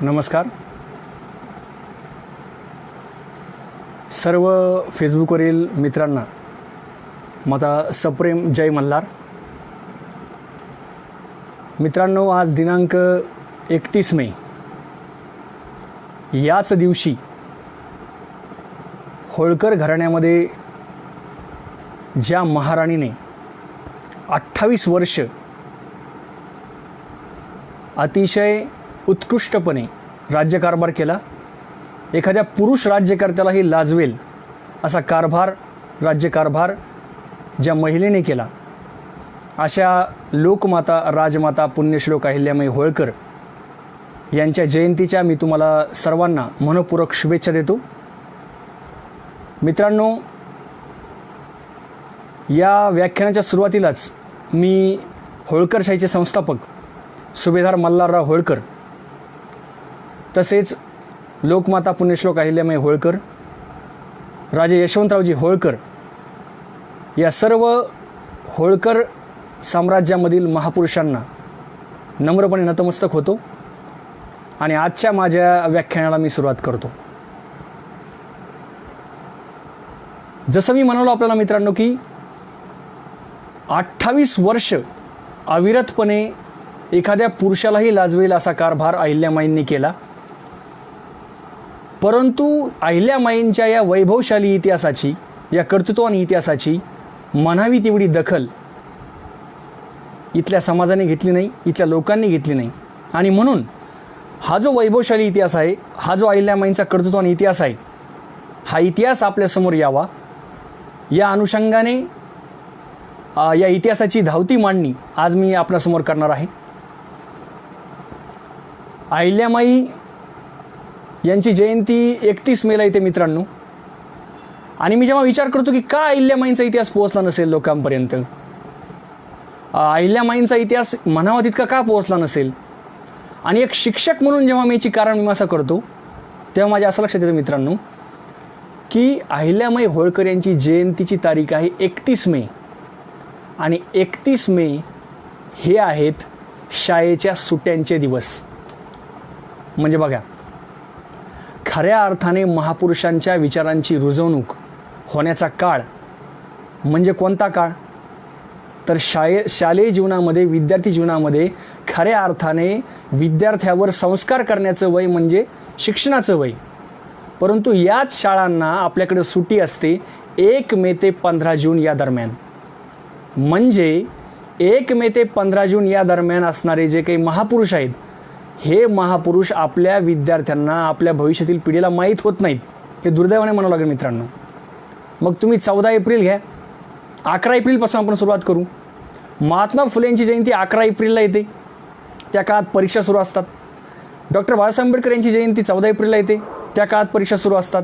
नमस्कार. सर्व फेसबुकवरील मित्रांना माझा सप्रेम जय मल्हार. मित्रांनो, आज दिनांक 31 मे याच दिवशी होळकर घराण्यामध्ये ज्या महाराणीने 28 वर्ष अतिशय उत्कृष्टपणे राज्यकारभार केला, एखाद्या पुरुष राज्यकर्त्यालाही लाजवेल असा राज्यकारभार ज्या महिलेने केला, अशा लोकमाता राजमाता पुण्यश्लोक अहिल्याबाई होळकर यांच्या जयंतीच्या मी तुम्हाला सर्वांना मनपूर्वक शुभेच्छा देतो. मित्रांनो, या व्याख्यानाच्या सुरुवातीलाच मी होळकरशाहीचे संस्थापक सुभेदार मल्हारराव होळकर, तसेच लोकमाता पुण्यश्लोक अहिल्याबाई होळकर, राजे यशवंतरावजी होळकर या सर्व होळकर साम्राज्यामधील महापुरुषांना नम्रपणे नतमस्तक होतो आणि आजच्या माझ्या व्याख्यानाला मी सुरुवात करतो. जसं मी म्हणालो आपल्याला मित्रांनो की 28 वर्ष अविरतपणे एखाद्या पुरुषालाही लाजवेल असा कारभार अहिल्यामाईंनी केला. परंतु अहिल्यामाईंच्या या वैभवशाली इतिहासाची, या कर्तृत्वान इतिहासाची म्हणावी तेवढी दखल इथल्या समाजाने घेतली नाही, इथल्या लोकांनी घेतली नाही. आणि म्हणून हा जो वैभवशाली इतिहास आहे, हा जो अहिल्यामाईंचा कर्तृत्वान इतिहास आहे, हा इतिहास आपल्यासमोर यावा या अनुषंगाने या इतिहासाची धावती मांडणी आज मी आपल्यासमोर करणार आहे. अहिल्यामाई यांची जयंती 31 मेला येते मित्रांनो. आणि मी जेव्हा विचार करतो की का अहिल्यामाईंचा इतिहास पोहोचला नसेल लोकांपर्यंत, अहिल्यामाईंचा इतिहास म्हणावा तितका का पोहोचला नसेल, आणि एक शिक्षक म्हणून जेव्हा मी याची कारणमीमांसा करतो तेव्हा माझ्या असं लक्षात येतं मित्रांनो की अहिल्याबाई होळकर यांची जयंतीची तारीख आहे 31 मे. आणि 31 मे हे आहेत शाळेच्या सुट्यांचे दिवस. म्हणजे बघा, खऱ्या अर्थाने महापुरुषांच्या विचारांची रुजवणूक होण्याचा काळ म्हणजे कोणता काळ, तर शालेय जीवनामध्ये, विद्यार्थी जीवनामध्ये खऱ्या अर्थाने विद्यार्थ्यावर संस्कार करण्याचं वय म्हणजे शिक्षणाचं वय. परंतु याच शाळांना आपल्याकडे सुट्टी असते 1 मे ते 15 जून या दरम्यान. म्हणजे 1 मे ते 15 जून या दरम्यान असणारे जे काही महापुरुष आहेत, हे महापुरुष आपल्या विद्यार्थ्यांना, आपल्या भविष्यातील पिढीला माहीत होत नाहीत. हे दुर्दैवाने म्हणावं लागेल मित्रांनो. मग तुम्ही 14 एप्रिल घ्या, 11 एप्रिलपासून आपण सुरुवात करू. महात्मा फुले यांची जयंती 11 एप्रिलला येते, त्या काळात परीक्षा सुरू असतात. डॉक्टर बाबासाहेब आंबेडकर यांची जयंती 14 एप्रिलला येते, त्या काळात परीक्षा सुरू असतात.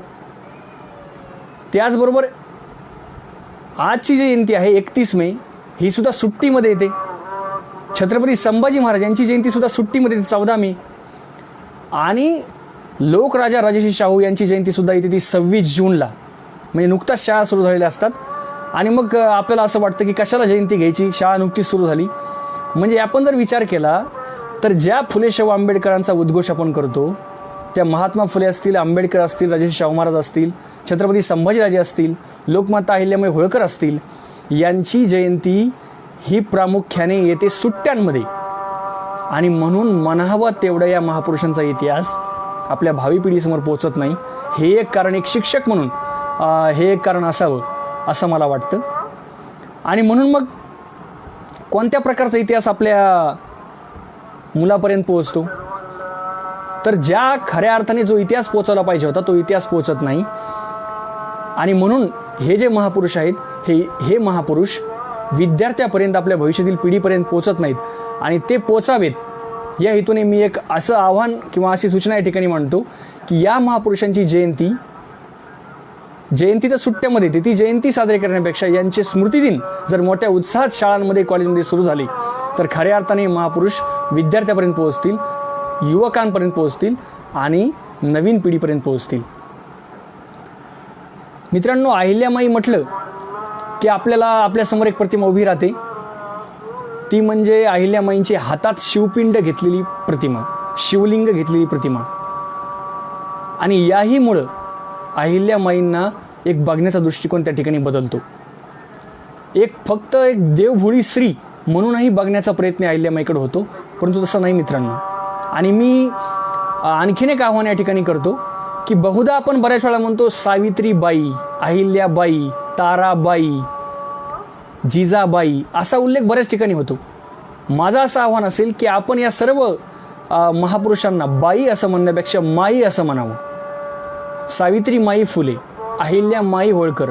त्याचबरोबर आजची जयंती आहे 31 मे, ही सुद्धा सुट्टीमध्ये येते. छत्रपती संभाजी महाराज यांची जयंतीसुद्धा सुट्टीमध्ये येते 14 मे. आणि लोकराजा राजर्षी शाहू यांची जयंतीसुद्धा येते ती 26 जूनला. म्हणजे नुकताच शाळा सुरू झालेल्या असतात. आणि मग आपल्याला असं वाटतं की कशाला जयंती घ्यायची, शाळा नुकतीच सुरू झाली. म्हणजे आपण जर विचार केला तर ज्या फुले शाहू आंबेडकरांचा उद्घोष आपण करतो, त्या महात्मा फुले असतील, आंबेडकर असतील, राजर्षी शाहू महाराज असतील, छत्रपती संभाजीराजे असतील, लोकमाता अहिल्याबाई होळकर असतील, यांची जयंती ही प्रामुख्याने येते सुट्ट्यांमध्ये. आणि म्हणून म्हणावा तेवढा या महापुरुषांचा इतिहास आपल्या भावी पिढीसमोर पोहोचत नाही. हे एक कारण, एक शिक्षक म्हणून हे एक कारण असावं असं मला वाटतं. आणि म्हणून मग कोणत्या प्रकारचा इतिहास आपल्या मुलापर्यंत पोहोचतो, तर ज्या खऱ्या अर्थाने जो इतिहास पोहोचवला पाहिजे होता तो इतिहास पोहोचत नाही. आणि म्हणून हे जे महापुरुष आहेत, हे महापुरुष विद्यार्थ्यापर्यंत, आपल्या भविष्यातील पिढीपर्यंत पोहोचत नाहीत. आणि ते पोचावेत या हेतूने मी एक असं आव्हान किंवा अशी सूचना या ठिकाणी मांडतो की या महापुरुषांची जयंती तर सुट्ट्यामध्ये येते, ती जयंती साजरी करण्यापेक्षा यांचे स्मृतिदिन जर मोठ्या उत्साहात शाळांमध्ये, कॉलेजमध्ये सुरू झाली तर खऱ्या अर्थाने महापुरुष विद्यार्थ्यापर्यंत पोहोचतील, युवकांपर्यंत पोहोचतील आणि नवीन पिढीपर्यंत पोहोचतील. मित्रांनो, अहिल्याबाई म्हटलं की आपल्याला आपल्यासमोर एक प्रतिमा उभी राहते, ती म्हणजे अहिल्याबाईंची हातात शिवपिंड घेतलेली प्रतिमा. शिवलिंग घेतलेली प्रतिमा. आणि याहीमुळं अहिल्यामाईंना एक बघण्याचा दृष्टिकोन त्या ठिकाणी बदलतो. फक्त एक देवभोळी स्त्री म्हणूनही बघण्याचा प्रयत्न अहिल्यामाईकडे होतो, परंतु तसं नाही मित्रांनो. आणि मी आणखीन एक आव्हान या ठिकाणी करतो की बहुधा आपण बऱ्याच वेळा म्हणतो सावित्रीबाई, अहिल्याबाई, ताराबाई, जिजाबाई असा उल्लेख बऱ्याच ठिकाणी होतो. माझं असं आव्हान असेल की आपण या सर्व महापुरुषांना बाई असं म्हणण्यापेक्षा माई असं म्हणावं. सावित्रीमाई फुले, अहिल्यामाई होळकर,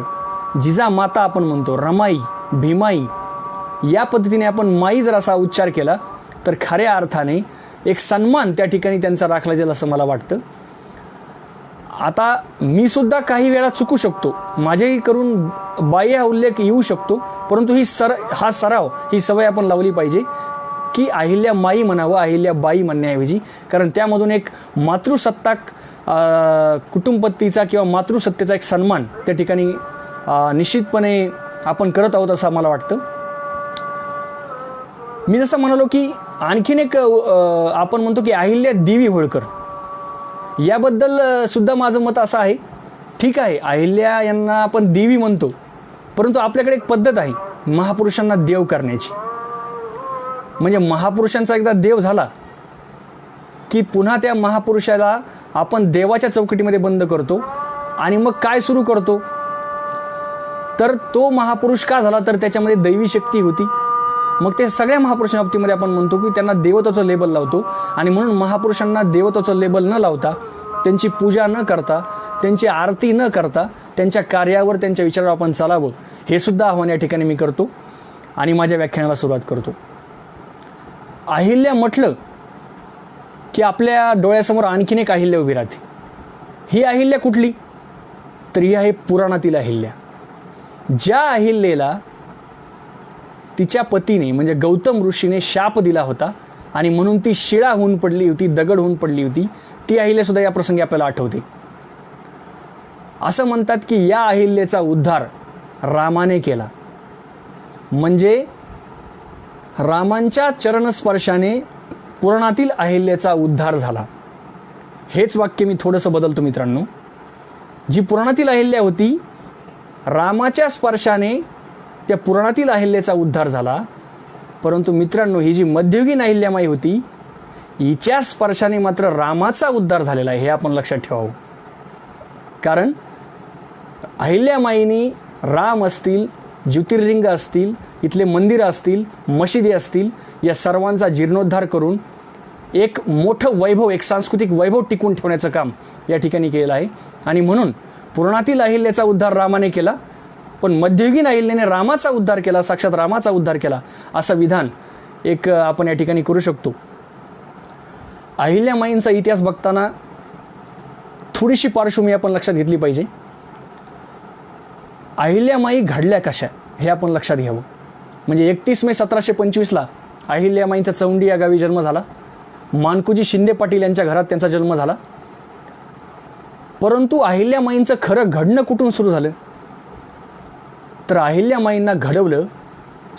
जिजामाता आपण म्हणतो, रमाई, भीमाई, या पद्धतीने आपण माई जर असा उच्चार केला तर खऱ्या अर्थाने एक सन्मान त्या ठिकाणी त्यांचा राखला जाईल असं मला वाटतं. आता मी सुद्धा काही वेळा चुकू शकतो, माझ्याही करून बाई हा उल्लेख येऊ शकतो, परंतु हा सराव, ही सवय आपण लावली पाहिजे की अहिल्यामाई म्हणावं, अहिल्याबाई म्हणण्याऐवजी. कारण त्यामधून एक मातृसत्ताक कुटुंबपत्तीचा किंवा मातृसत्तेचा एक सन्मान त्या ठिकाणी निश्चितपणे आपण करत आहोत असं मला वाटतं. मी जसं म्हणालो की आणखीन एक आपण म्हणतो की अहिल्या देवी होळकर, याबद्दल सुद्धा माझं मत असं आहे, ठीक आहे अहिल्या यांना आपण देवी म्हणतो, परंतु आपल्याकडे एक पद्धत आहे महापुरुषांना देव करण्याची. म्हणजे महापुरुषांचा एकदा देव झाला की पुन्हा त्या महापुरुषाला आपण देवाच्या चौकटीमध्ये बंद करतो आणि मग काय सुरू करतो, तर तो महापुरुष का झाला तर त्याच्यामध्ये दैवी शक्ती होती. मग ते सगळ्या महापुरुषांच्या बाबतीमध्ये आपण म्हणतो की त्यांना देवत्वाचं लेबल लावतो. आणि म्हणून महापुरुषांना देवत्वाचं लेबल न लावता, त्यांची पूजा न करता, त्यांची आरती न करता, त्यांच्या कार्यावर, त्यांच्या विचारावर आपण चालावं, हे सुद्धा आव्हान या ठिकाणी मी करतो आणि माझ्या व्याख्यानाला सुरुवात करतो. अहिल्या म्हटलं की आपल्या डोळ्यासमोर आणखीन एक अहिल्या उभी राहते. ही अहिल्या कुठली, तर ही आहे पुराणातील अहिल्या. ज्या अहिल्येला तिच्या पतीने म्हणजे गौतम ऋषीने शाप दिला होता आणि म्हणून ती शिळा होऊन पडली होती, दगड होऊन पडली होती, ती अहिल्या सुद्धा या प्रसंगी आपल्याला आठवते. असं म्हणतात की या अहिल्याचा उद्धार रामाने केला. म्हणजे रामांच्या चरणस्पर्शाने पुराणातील अहिल्याचा उद्धार झाला. हेच वाक्य मी थोडंसं बदलतो मित्रांनो. जी पुराणातील अहिल्या होती, रामाच्या स्पर्शाने त्या पुराणातील अहिल्याचा उद्धार झाला. परंतु मित्रांनो, ही जी मध्ययुगीन अहिल्यामाई होती, हिच्या स्पर्शाने मात्र रामाचा उद्धार झालेला आहे, हे आपण लक्षात ठेवावं. कारण अहिल्यामाईनी राम असतील, ज्योतिर्लिंग असतील, इथले मंदिरं असतील, मशिदी असतील, या सर्वांचा जीर्णोद्धार करून एक मोठं वैभव, एक सांस्कृतिक वैभव टिकून ठेवण्याचं काम या ठिकाणी केलं आहे. आणि म्हणून पुराणातील अहिल्याचा उद्धार रामाने केला, पण मध्ययुगीन अहिल्याने रामाचा उद्धार केला, साक्षात रामाचा उद्धार केला, असं विधान एक आपण या ठिकाणी करू शकतो. अहिल्यामाईंचा इतिहास बघताना थोडीशी पार्श्वभूमी आपण लक्षात घेतली पाहिजे. अहिल्यामाई घडल्या कशा हे आपण लक्षात घ्यावं. म्हणजे 31 मे 1725ला अहिल्यामाईंचा चौंडी या गावी जन्म झाला. मानकुजी शिंदे पाटील यांच्या घरात त्यांचा जन्म झाला. परंतु अहिल्यामाईंचं खरं घडणं कुठून सुरू झालं, तर अहिल्यामाईंना घडवलं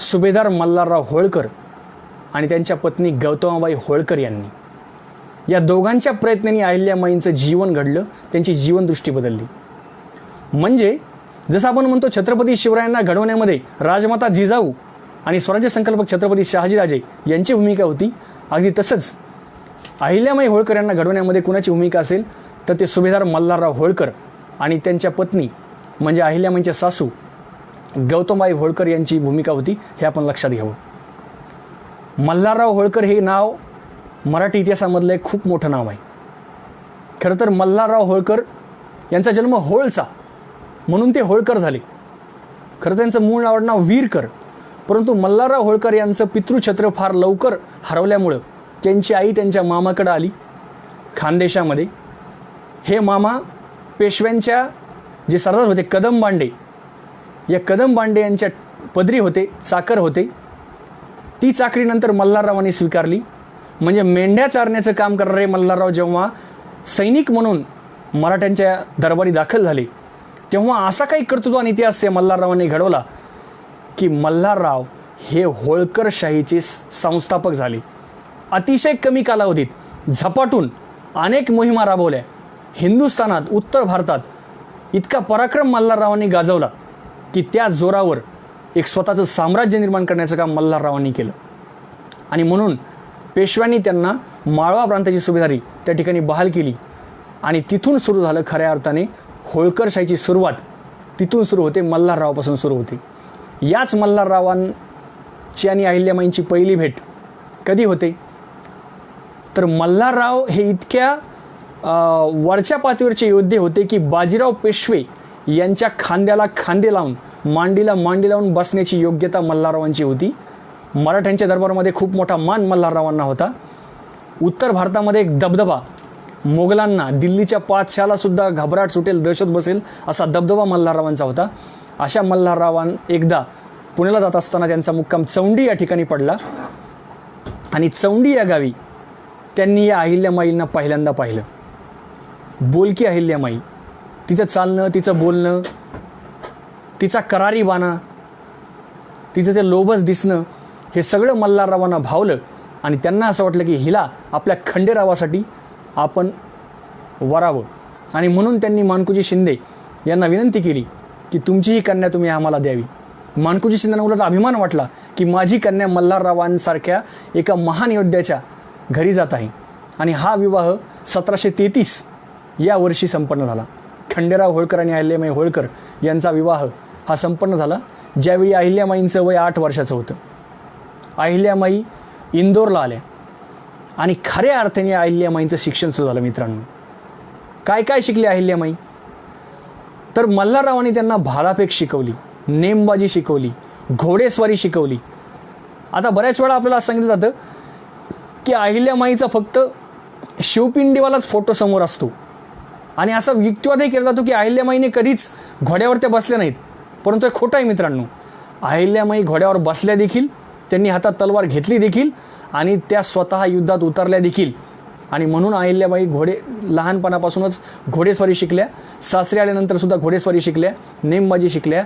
सुभेदार मल्हारराव होळकर आणि त्यांच्या पत्नी गौतमाबाई होळकर यांनी. या दोघांच्या प्रयत्नांनी अहिल्यामाईंचं जीवन घडलं, त्यांची जीवनदृष्टी बदलली. म्हणजे जसं आपण म्हणतो छत्रपती शिवरायांना घडवण्यामध्ये राजमाता जिजाऊ आणि स्वराज्य संकल्पक छत्रपती शहाजीराजे यांची भूमिका होती, अगदी तसंच अहिल्यामाई होळकर यांना घडवण्यामध्ये कुणाची भूमिका असेल तर ते सुभेदार मल्हारराव होळकर आणि त्यांच्या पत्नी म्हणजे अहिल्यामाईंच्या सासू गौतमबाई होळकर यांची भूमिका होती, हे आपण लक्षात घ्यावं. मल्हारराव होळकर हे नाव मराठी इतिहासामधलं एक खूप मोठं नाव आहे. खरं तर मल्हारराव होळकर यांचा जन्म होळचा म्हणून ते होळकर झाले. खरं तर त्यांचं मूळ नाव वीरकर, परंतु मल्हारराव होळकर यांचं पितृछत्र फार लवकर हरवल्यामुळं त्यांची आई त्यांच्या मामाकडे आली खानदेशामध्ये. हे मामा पेशव्यांच्या जे सरदार होते कदम बांडे, या कदम बांडे यांच्या पदरी होते, चाकर होते. ती चाकरीनंतर मल्हाररावांनी स्वीकारली. म्हणजे मेंढ्या चारण्याचं काम करणारे मल्हारराव जेव्हा सैनिक म्हणून मराठ्यांच्या दरबारी दाखल झाले, तेव्हा असा काही कर्तृत्व आणि इतिहास या मल्हाररावांनी घडवला की मल्हारराव हे होळकरशाहीचे संस्थापक झाले. अतिशय कमी कालावधीत झपाटून अनेक मोहिमा राबवल्या. हिंदुस्थानात, उत्तर भारतात इतका पराक्रम मल्हाररावांनी गाजवला की त्या जोरावर एक स्वतःचं साम्राज्य निर्माण करण्याचं काम मल्हाररावांनी केलं. आणि म्हणून पेशव्यांनी त्यांना माळवा प्रांताची सुभेदारी त्या ठिकाणी बहाल केली. आणि तिथून सुरू झालं खऱ्या अर्थाने होळकरशाहीची सुरुवात. तिथून सुरू होते, मल्हाररावापासून सुरू होते. याच मल्हाररावांची आणि अहिल्यामाईंची पहिली भेट कधी होते? तर मल्हारराव हे इतक्या वरच्या पातळीवरचे योद्धे होते की बाजीराव पेशवे यांच्या खांद्याला खांदे लावून, मांडीला मांडी लावून बसण्याची योग्यता मल्हाररावांची होती. मराठ्यांच्या दरबारामध्ये खूप मोठा मान मल्हाररावांना होता. उत्तर भारतामध्ये एक दबदबा, मोगलांना, दिल्लीच्या पातशाला सुद्धा घबराट सुटेल, दहशत बसेल असा दबदबा मल्हाररावांचा होता. अशा मल्हाररावां एकदा पुण्याला जात असताना त्यांचा मुक्काम चौंडी या ठिकाणी पडला. आणि चौंडी या गावी त्यांनी या अहिल्यामाईंना पहिल्यांदा पाहिलं. बोलकी अहिल्यामाई, तिचं चालणं, तिचं बोलणं, तिचा करारी बाणा, तिचं ते लोभस दिसणं, हे सगळं मल्हाररावांना भावलं. आणि त्यांना असं वाटलं की हिला आपल्या खंडेरावासाठी आपण वरावं. आणि म्हणून त्यांनी माणकुजी शिंदे यांना विनंती केली की तुमची ही कन्या तुम्ही आम्हाला द्यावी. माणकुजी शिंदेंना उलट अभिमान वाटला की माझी कन्या मल्हाररावांसारख्या एका महान योद्ध्याच्या घरी जात आहे. आणि हा विवाह 1733 या वर्षी संपन्न झाला. खंडेराव होळकर आणि अहिल्यामाई होळकर यांचा विवाह हा संपन्न झाला ज्यावेळी अहिल्यामाईंचं वय 8 वर्षाचं होतं. अहिल्यामाई इंदोरला आल्या आणि खऱ्या अर्थाने अहिल्यामाईंचं शिक्षण सुरू झालं. मित्रांनो, काय काय शिकले अहिल्यामाई? तर मल्हाररावांनी त्यांना भालाफेक शिकवली, नेमबाजी शिकवली, घोडेस्वारी शिकवली. आता बऱ्याच वेळा आपल्याला सांगितलं जातं की अहिल्यामाईचा फक्त शिवपिंडीवालाच फोटो समोर असतो. आणि असा युक्तिवादही केला जातो की अहिल्यामाईने कधीच घोड्यावर त्या बसल्या नाहीत. परंतु हे खोटं आहे मित्रांनो. अहिल्यामाई घोड्यावर बसल्या देखील, त्यांनी हातात तलवार घेतली देखील आणि त्या स्वतः युद्धात उतरल्या देखील. आणि म्हणून अहिल्याबाई लहानपणापासूनच घोडेस्वारी शिकल्या. सासरी आल्यानंतर सुद्धा घोडेस्वारी शिकल्या, नेमबाजी शिकल्या,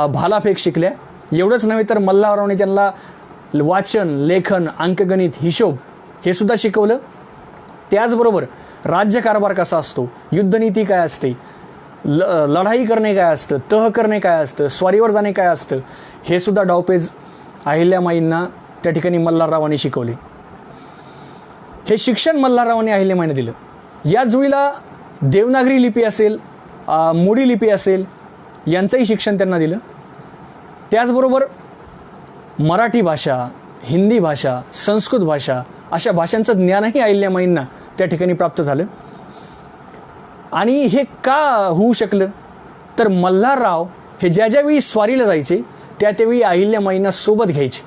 भालाफेक शिकल्या. एवढंच नव्हे तर मल्हाररावांनी त्यांना वाचन, लेखन, अंकगणित, हिशोब हे सुद्धा शिकवलं. त्याचबरोबर राज्यकारभार कसा असतो, युद्धनीती काय असते, लढाई करणे काय असतं, तह करणे काय असतं, स्वारीवर जाणे काय असतं, हे सुद्धा डावपेच अहिल्यामाईंना त्या ठिकाणी मल्हाररावांनी शिकवले. हे शिक्षण मल्हाररावांनी अहिल्यामाईंना दिलं. या जुळीला देवनागरी लिपी असेल, मोडी लिपी असेल, यांचंही शिक्षण त्यांना दिलं. त्याचबरोबर मराठी भाषा, हिंदी भाषा, संस्कृत भाषा अशा भाषांचं ज्ञानही अहिल्यामाईंना त्या ठिकाणी प्राप्त झालं. आणि हे का होऊ शकलं? तर मल्हारराव हे ज्या ज्यावेळी स्वारीला जायचे त्या त्यावेळी अहिल्यामाईंना सोबत घ्यायचे.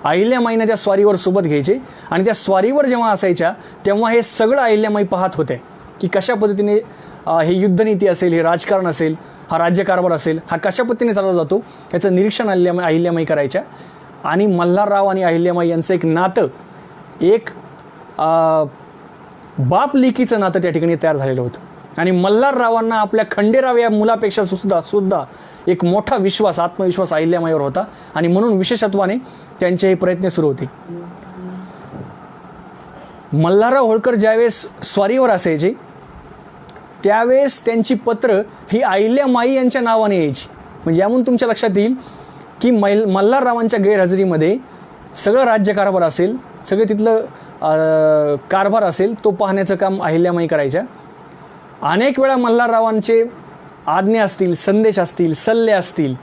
अहिल्यामाईंना त्या स्वारीवर सोबत घ्यायचे आणि त्या स्वारीवर जेव्हा असायच्या तेव्हा हे सगळं अहिल्यामाई पाहत होते की कशा पद्धतीने हे युद्धनीती असेल, हे राजकारण असेल, हा राज्यकारभार असेल, हा कशा पद्धतीने चालवला जातो याचं निरीक्षण अहिल्यामाई करायच्या. आणि मल्हारराव आणि अहिल्यामाई यांचं एक नातं, एक बाप लेकीचं नातं त्या ठिकाणी तयार झालेलं होतं. आणि मल्हाररावांना आपल्या खंडेराव या मुलापेक्षा सुद्धा एक मोठा विश्वास, आत्मविश्वास अहिल्यामाईवर होता. आणि म्हणून विशेषत्वाने त्यांचे हे प्रयत्न सुरू होते. मल्हारराव होळकर ज्यावेळेस स्वारीवर असायचे त्यावेळेस त्यांची पत्र ही अहिल्यामाई यांच्या नावाने यायची. म्हणजे यामून तुमच्या लक्षात येईल की मल्हाररावांच्या गैरहजेरीमध्ये सगळं राज्यकारभार असेल, सगळं तिथलं कारभार असेल, तो पाहण्याचं काम अहिल्यामाई करायच्या. अनेक वेळा मल्हाररावांचे आज्ञा असतील, संदेश असतील, सल्ले असतील,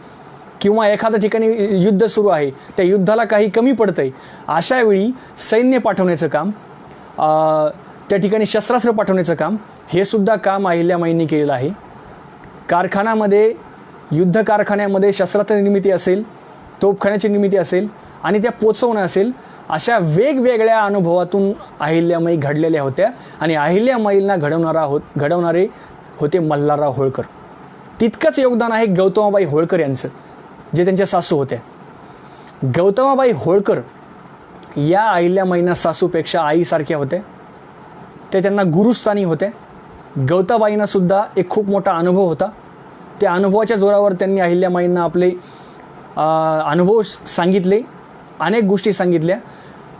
किंवा एखाद्या ठिकाणी युद्ध सुरू आहे, त्या युद्धाला काही कमी पडतंय, अशा वेळी सैन्य पाठवण्याचं काम, त्या ठिकाणी शस्त्रास्त्र पाठवण्याचं काम, हे सुद्धा काम अहिल्यामाईंनी केलेलं आहे. कारखान्यामध्ये, युद्ध कारखान्यामध्ये शस्त्रास्त्र निर्मिती असेल, तोफखान्याची निर्मिती असेल आणि त्या पोचवणं असेल, अशा वेगवेगळ्या अनुभवातून अहिल्यामाई घडलेल्या होत्या. आणि अहिल्यामाईंना घडवणारे होते मल्हारराव होळकर. तितकंच योगदान आहे गौतमाबाई होळकर यांचं, जे त्यांच्या सासू होत्या. गौतमाबाई होळकर या अहिल्यामाईंना सासूपेक्षा आईसारख्या होत्या. ते त्यांना गुरुस्थानी होत्या. गौताबाईंना सुद्धा एक खूप मोठा अनुभव होता. त्या अनुभवाच्या जोरावर त्यांनी अहिल्यामाईंना आपले अनुभव सांगितले, अनेक गोष्टी सांगितल्या.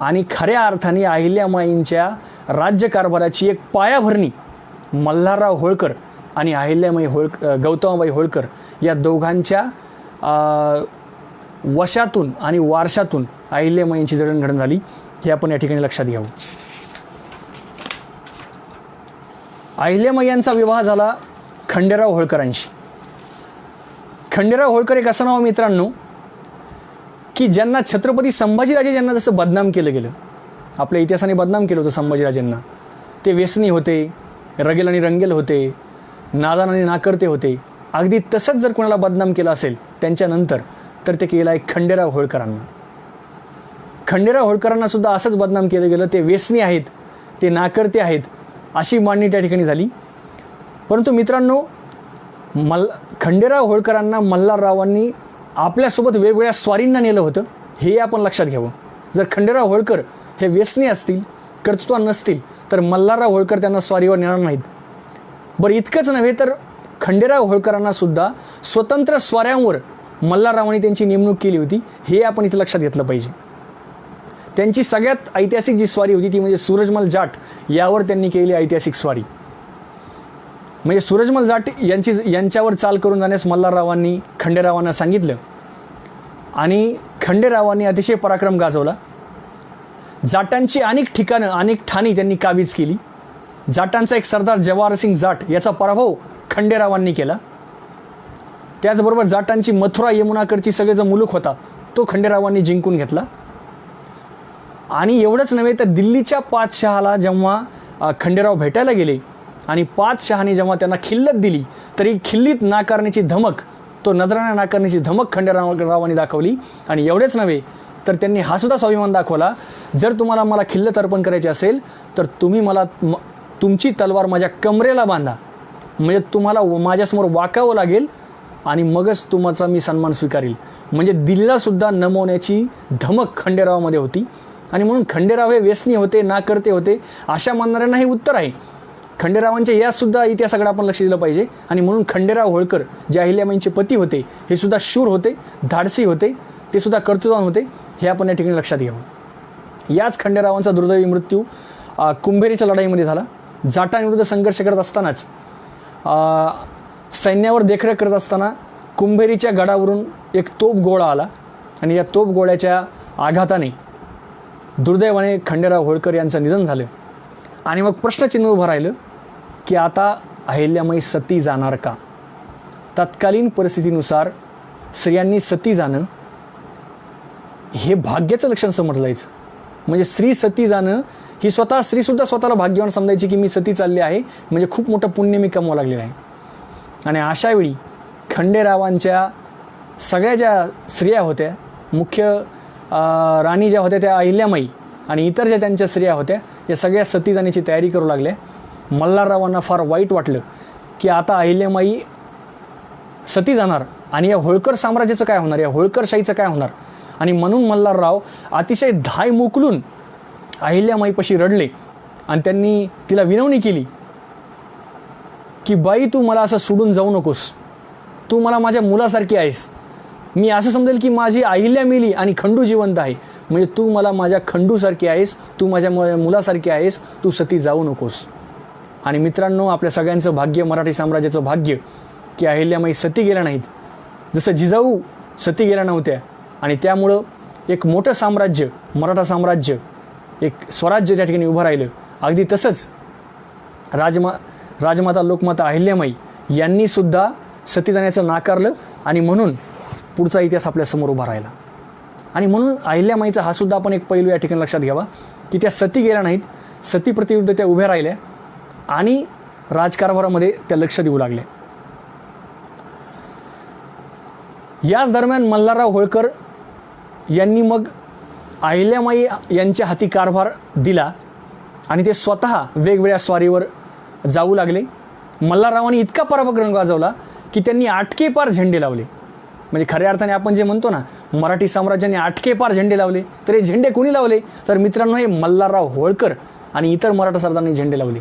आणि खऱ्या अर्थाने अहिल्यामाईंच्या राज्यकारभाराची एक पायाभरणी मल्हारराव होळकर आणि अहिल्यामाई गौतमाबाई होळकर या दोघांच्या वशातून आणि वारशातून अहिल्यामाईंची जडणघडण झाली, हे आपण या ठिकाणी लक्षात घ्यावं. अहिल्यामाई यांचा विवाह झाला खंडेराव होळकरांशी. खंडेराव होळकर एक असं नाव मित्रांनो की ज्यांना छत्रपती संभाजीराजे ज्यांना जसं बदनाम केलं गेलं, आपल्या इतिहासाने बदनाम केलं होतं संभाजीराजेंना. ते व्यसनी होते, रगेल आणि रंगेल होते, नादान आणि नाकर्ते होते. अगदी तसंच जर कोणाला बदनाम केलं असेल त्यांच्यानंतर तर ते केलं आहे खंडेराव होळकरांना. खंडेराव होळकरांना सुद्धा असंच बदनाम केलं गेलं. ते व्यसनी आहेत, ते नाकर्ते आहेत, अशी मांडणी त्या ठिकाणी झाली. परंतु मित्रांनो, खंडेराव होळकरांना मल्हाररावांनी आपल्यासोबत वेगवेगळ्या स्वारींना नेलं होतं, हे आपण लक्षात घ्यावं. जर खंडेराव होळकर हे व्यसनी असतील, कर्तृत्वान नसतील, तर मल्हारराव होळकर त्यांना स्वारीवर नेणार नाहीत. बरं, इतकंच नव्हे तर खंडेराव होळकरांना सुद्धा स्वतंत्र स्वाऱ्यांवर मल्हाररावांनी त्यांची नेमणूक केली होती, हे आपण इथं लक्षात घेतलं पाहिजे. त्यांची सगळ्यात ऐतिहासिक जी स्वारी होती ती म्हणजे सूरजमल जाट यावर त्यांनी केलेली ऐतिहासिक स्वारी. म्हणजे सूरजमल जाट यांच्यावर चाल करून जाण्यास मल्हाररावांनी खंडेरावांना सांगितलं आणि खंडेरावांनी अतिशय पराक्रम गाजवला. जाटांची अनेक ठिकाणं, अनेक ठाणी त्यांनी काबीज केली. जाटांचा एक सरदार जवाहरसिंग जाट याचा पराभव खंडेरावांनी केला. त्याचबरोबर जाटांची मथुरा यमुनाकडची सगळे जो मुलूक होता तो खंडेरावांनी जिंकून घेतला. आणि एवढंच नव्हे तर दिल्लीच्या पातशहाला जेव्हा खंडेराव भेटायला गेले आणि पातशहाने जेव्हा त्यांना खिल्लत दिली, तरी खिल्लीत नाकारण्याची धमक, तो नजराणा नाकारण्याची धमक खंडेरावांनी दाखवली. आणि एवढेच नव्हे तर त्यांनी हा सुद्धा स्वाभिमान दाखवला, जर तुम्हाला मला खिल्लत अर्पण करायची असेल तर तुम्ही मला तुमची तलवार माझ्या कमरेला बांधा, म्हणजे तुम्हाला माझ्यासमोर वाकावं लागेल आणि मगच तुमचा मी सन्मान स्वीकारेल. म्हणजे दिल्लीला सुद्धा नमवण्याची धमक खंडेरावामध्ये होती. आणि म्हणून खंडेराव हे व्यसनी होते, नाकर्ते होते, अशा मानणाऱ्यांना हे उत्तर आहे. खंडेरावांच्या यासुद्धा इतिहासाकडे आपण लक्ष दिलं पाहिजे. आणि म्हणून खंडेराव होळकर जे अहिल्यामाईंचे पती होते हे सुद्धा शूर होते, धाडसी होते, ते सुद्धा कर्तृत्ववान होते, हे आपण या ठिकाणी लक्षात घ्यावं. याच खंडेरावांचा दुर्दैवी मृत्यू कुंभेरीच्या लढाईमध्ये झाला. जाटांविरुद्ध संघर्ष करत असतानाच, सैन्यावर देखरेख करत असताना कुंभेरीच्या गडावरून एक तोफगोळा आला आणि या तोफगोळ्याच्या आघाताने दुर्दैवाने खंडेराव होळकर यांचं निधन झालं. आणि मग प्रश्नचिन्ह उभं राहिलं की आता अहिल्यामाई सती जाणार का? तत्कालीन परिस्थितीनुसार स्त्रियांनी सती जाणं हे भाग्याचं लक्षण समजलं जायचं. म्हणजे स्त्री सती जाणं ही स्त्रीसुद्धा स्वतःला भाग्यवान समजायची की मी सती चालली आहे, म्हणजे खूप मोठं पुण्य मी कमवावं लागलेलं आहे. आणि अशावेळी खंडेरावांच्या सगळ्या ज्या स्त्रिया होत्या, मुख्य राणी ज्या होत्या त्या अहिल्यामाई आणि इतर ज्या त्यांच्या स्त्रिया होत्या, या सगळ्या सती जाण्याची तयारी करू लागल्या. मल्हाररावांना फार वाईट वाटलं की आता अहिल्यामाई सती जाणार आणि या होळकर साम्राज्याचं काय होणार, या होळकरशाहीचं काय होणार. आणि म्हणून मल्हारराव अतिशय धाय मोकलून अहिल्यामाईपाशी रडले आणि त्यांनी तिला विनवणी केली की बाई, तू मला असं सोडून जाऊ नकोस, तू मला माझ्या मुलासारखी आहेस. मी असं समजेल की माझी अहिल्या मेली आणि खंडू जिवंत आहे, म्हणजे तू मला माझ्या खंडूसारखी आहेस, तू माझ्या मुलासारखी आहेस, तू सती जाऊ नकोस. आणि मित्रांनो, आपल्या सगळ्यांचं भाग्य, मराठी साम्राज्याचं भाग्य की अहिल्यामाई सती गेल्या नाहीत, जसं जिजाऊ सती गेल्या नव्हत्या. आणि त्यामुळं एक मोठं साम्राज्य, मराठा साम्राज्य, एक स्वराज्य त्या ठिकाणी उभं राहिलं. अगदी तसंच राजमाता लोकमाता अहिल्यामाई यांनी सुद्धा सती जाण्याचं नाकारलं आणि म्हणून पुढचा इतिहास आपल्यासमोर उभा राहिला. आणि म्हणून अहिल्यामाईचा हा सुद्धा आपण एक पैलू या ठिकाणी लक्षात घ्यावा की त्या सती गेल्या नाहीत, सतीप्रतिविरुद्ध त्या उभ्या राहिल्या आणि राजकारभारामध्ये त्या लक्ष देऊ लागल्या. याच दरम्यान मल्हारराव होळकर यांनी मग अहिल्यामाई यांच्या हाती कारभार दिला आणि ते स्वतः वेगवेगळ्या स्वारीवर जाऊ लागले. मल्हाररावांनी इतका पराक्रम गाजवला की त्यांनी आटकेपार झेंडे लावले. म्हणजे खऱ्या अर्थाने आपण जे म्हणतो ना, मराठी साम्राज्याने आटकेपार झेंडे लावले, तर हे झेंडे कोणी लावले? तर मित्रांनो, हे मल्हारराव होळकर आणि इतर मराठा सरदारांनी झेंडे लावले.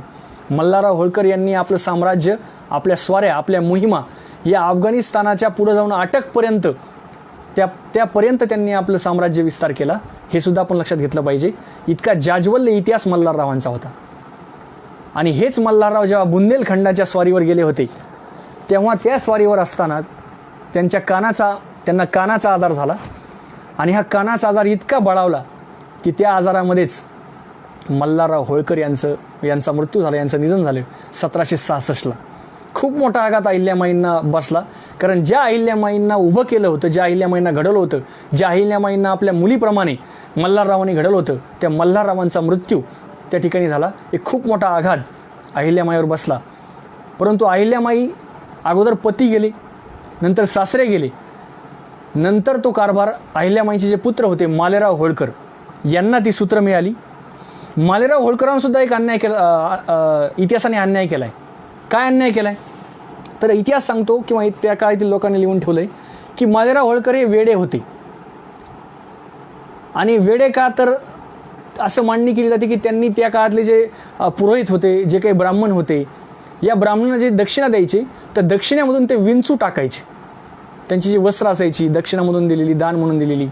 मल्हारराव होळकर यांनी आपलं साम्राज्य, आपल्या स्वाऱ्या, आपल्या मोहिमा या अफगाणिस्तानाच्या पुढे जाऊन अटकपर्यंत त्यापर्यंत त्यांनी आपलं साम्राज्य विस्तार केला. हे सुद्धा आपण लक्षात घेतलं पाहिजे. इतका जाज्वल्य इतिहास मल्हाररावांचा होता. आणि हेच मल्हारराव जेव्हा बुंदेलखंडाच्या स्वारीवर गेले होते तेव्हा त्या स्वारीवर असताना त्यांना कानाचा आजार झाला. आणि हा कानाचा आजार इतका बळावला की त्या आजारामध्येच मल्हारराव होळकर यांचा मृत्यू झाला, यांचं निधन झालं 1766ला. खूप मोठा आघात अहिल्यामाईंना बसला. कारण ज्या अहिल्यामाईंना उभं केलं होतं, ज्या अहिल्यामाईंना घडवलं होतं, ज्या अहिल्यामाईंना आपल्या मुलीप्रमाणे मल्हाररावांनी घडवलं होतं, त्या मल्हाररावांचा मृत्यू त्या ठिकाणी झाला. एक खूप मोठा आघात अहिल्यामाईवर बसला. परंतु अहिल्यामाई अगोदर पती गेले, नंतर सासरे गेले, नंतर तो कारभार अहिल्यामाईंचे जे पुत्र होते मालेराव होळकर यांना ती सूत्र मिळाली. मालेराव होळकरांसुद्धा एक अन्याय केला, इतिहासाने अन्याय केला आहे. काय अन्याय केला आहे तर इतिहास सांगतो किंवा त्या काळातील लोकांनी लिहून ठेवलं आहे की मालेराव होळकर हे वेडे होते. आणि वेडे का तर असं मांडणी केली जाते की त्यांनी त्या काळातले जे पुरोहित होते, जे काही ब्राह्मण होते, या ब्राह्मणांना जे दक्षिणा द्यायचे तर दक्षिणेमधून ते विंचू टाकायचे. त्यांची जी वस्त्र असायची दक्षिणामधून दिलेली, दान म्हणून दिलेली,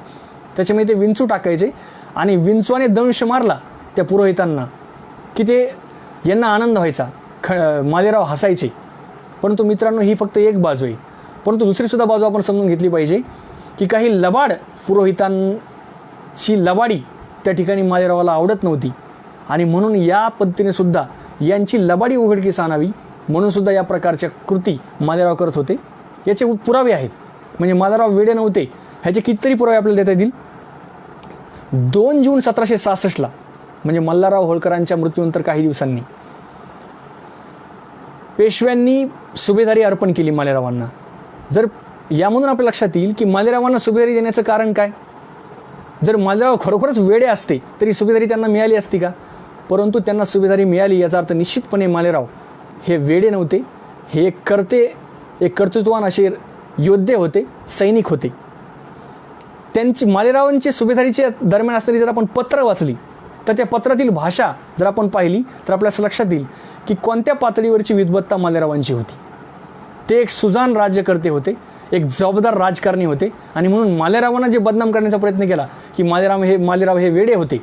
त्याच्यामध्ये ते विंचू टाकायचे. आणि विंचवाने दंश मारला त्या पुरोहितांना की ते यांना आनंद व्हायचा, मालेराव हसायचे. परंतु मित्रांनो, ही फक्त एक बाजू आहे. परंतु दुसरीसुद्धा बाजू आपण समजून घेतली पाहिजे की काही लबाड पुरोहितांची लबाडी त्या ठिकाणी मालेरावाला आवडत नव्हती. आणि म्हणून या पद्धतीने सुद्धा यांची लबाडी उघडकीस आणावी म्हणून सुद्धा या प्रकारच्या कृती मालेराव करत होते. याचे पुरावे आहेत. म्हणजे मालेराव वेडे नव्हते ह्याचे कितीतरी पुरावे आपल्याला देता येतील. 2 जून 1766ला म्हणजे मल्हारराव होळकरांच्या मृत्यूनंतर काही दिवसांनी पेशव्यांनी सुभेदारी अर्पण केली मालेरावांना. जर यामधून आपल्या लक्षात येईल की मालेरावांना सुभेदारी देण्याचं कारण काय. जर मालेराव खरोखरच वेडे असते तरी सुभेदारी त्यांना मिळाली असती का. परंतु त्यांना सुभेदारी मिळाली याचा अर्थ निश्चितपणे मालेराव हे वेडे नव्हते. हे एक कर्तृत्ववान असे योद्धे होते, सैनिक होते. त्यांची मालेरावांची सुभेदारीच्या दरम्यान असणारी जर आपण पत्र वाचली तर त्या पत्रातील भाषा जर आपण पाहिली तर आपल्याला असं लक्षात येईल की कोणत्या पातळीवरची विद्वत्ता मालेरावांची होती. ते एक सुजाण राज्यकर्ते होते, एक जबाबदार राजकारणी होते. आणि म्हणून मालेरावांना जे बदनाम करण्याचा प्रयत्न केला की मालेराव हे वेडे होते,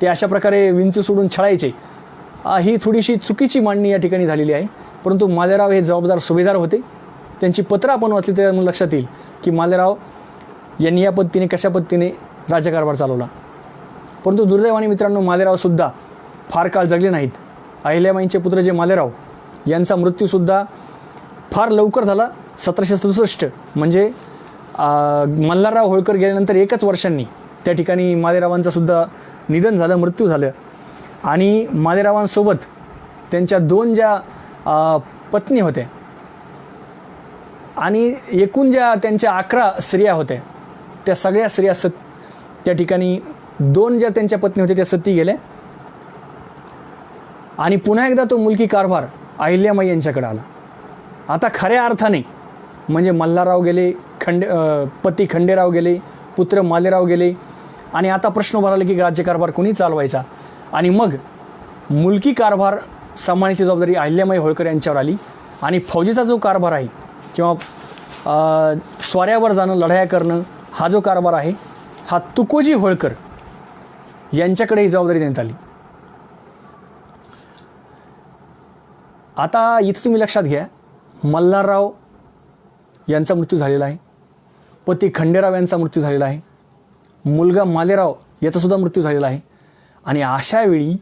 ते अशा प्रकारे विंचू सोडून छळायचे, ही थोडीशी चुकीची मांडणी या ठिकाणी झालेली आहे. परंतु मालेराव हे जबाबदार सुभेदार होते. त्यांची पत्र आपण वाचली तर लक्षात येईल की मालेराव यांनी या पद्धतीने कशा पद्धतीने राज्यकारभार चालवला. परंतु दुर्दैवाने मित्रांनो, मालेरावसुद्धा फार काळ जगले नाहीत. अहिल्याबाईंचे पुत्र जे मालेराव यांचा मृत्यूसुद्धा फार लवकर झाला. 1767 म्हणजे मल्हारराव होळकर गेल्यानंतर 1च वर्षांनी त्या ठिकाणी मालेरावांचं सुद्धा निधन झालं, मृत्यू झालं. आणि मालेरावांसोबत त्यांच्या 2 ज्या पत्नी होत्या आणि एकूण ज्या त्यांच्या 11 स्त्रिया होत्या त्या सगळ्या स्त्रिया त्या ठिकाणी 2 ज्या त्यांच्या पत्नी होत्या त्या सती गेल्या. आणि पुन्हा एकदा तो मुलकी कारभार अहिल्यामाई यांच्याकडे आला. आता खऱ्या अर्थाने म्हणजे मल्हारराव गेले, पती खंडेराव गेले, पुत्र मालेराव गेले. आणि आता प्रश्न उभा राहिला की राज्यकारभार कोणी चालवायचा. आणि मग मुलकी कारभार सांभाळण्याची जबाबदारी अहिल्यामाई होळकर यांच्यावर आली. आणि फौजेचा जो कारभार आहे किंवा स्वाऱ्यावर जाणं, लढाया करणं, हा जो कारभार आहे हा तुकोजी होळकर यांच्याकडे ही जबाबदारी देण्यात आली. आता इथं तुम्ही लक्षात घ्या, मल्हारराव यांचा मृत्यू झालेला आहे, पती खंडेराव यांचा मृत्यू झालेला आहे, मुलगा मालेराव याचासुद्धा मृत्यू झालेला आहे. आणि अशा वेळी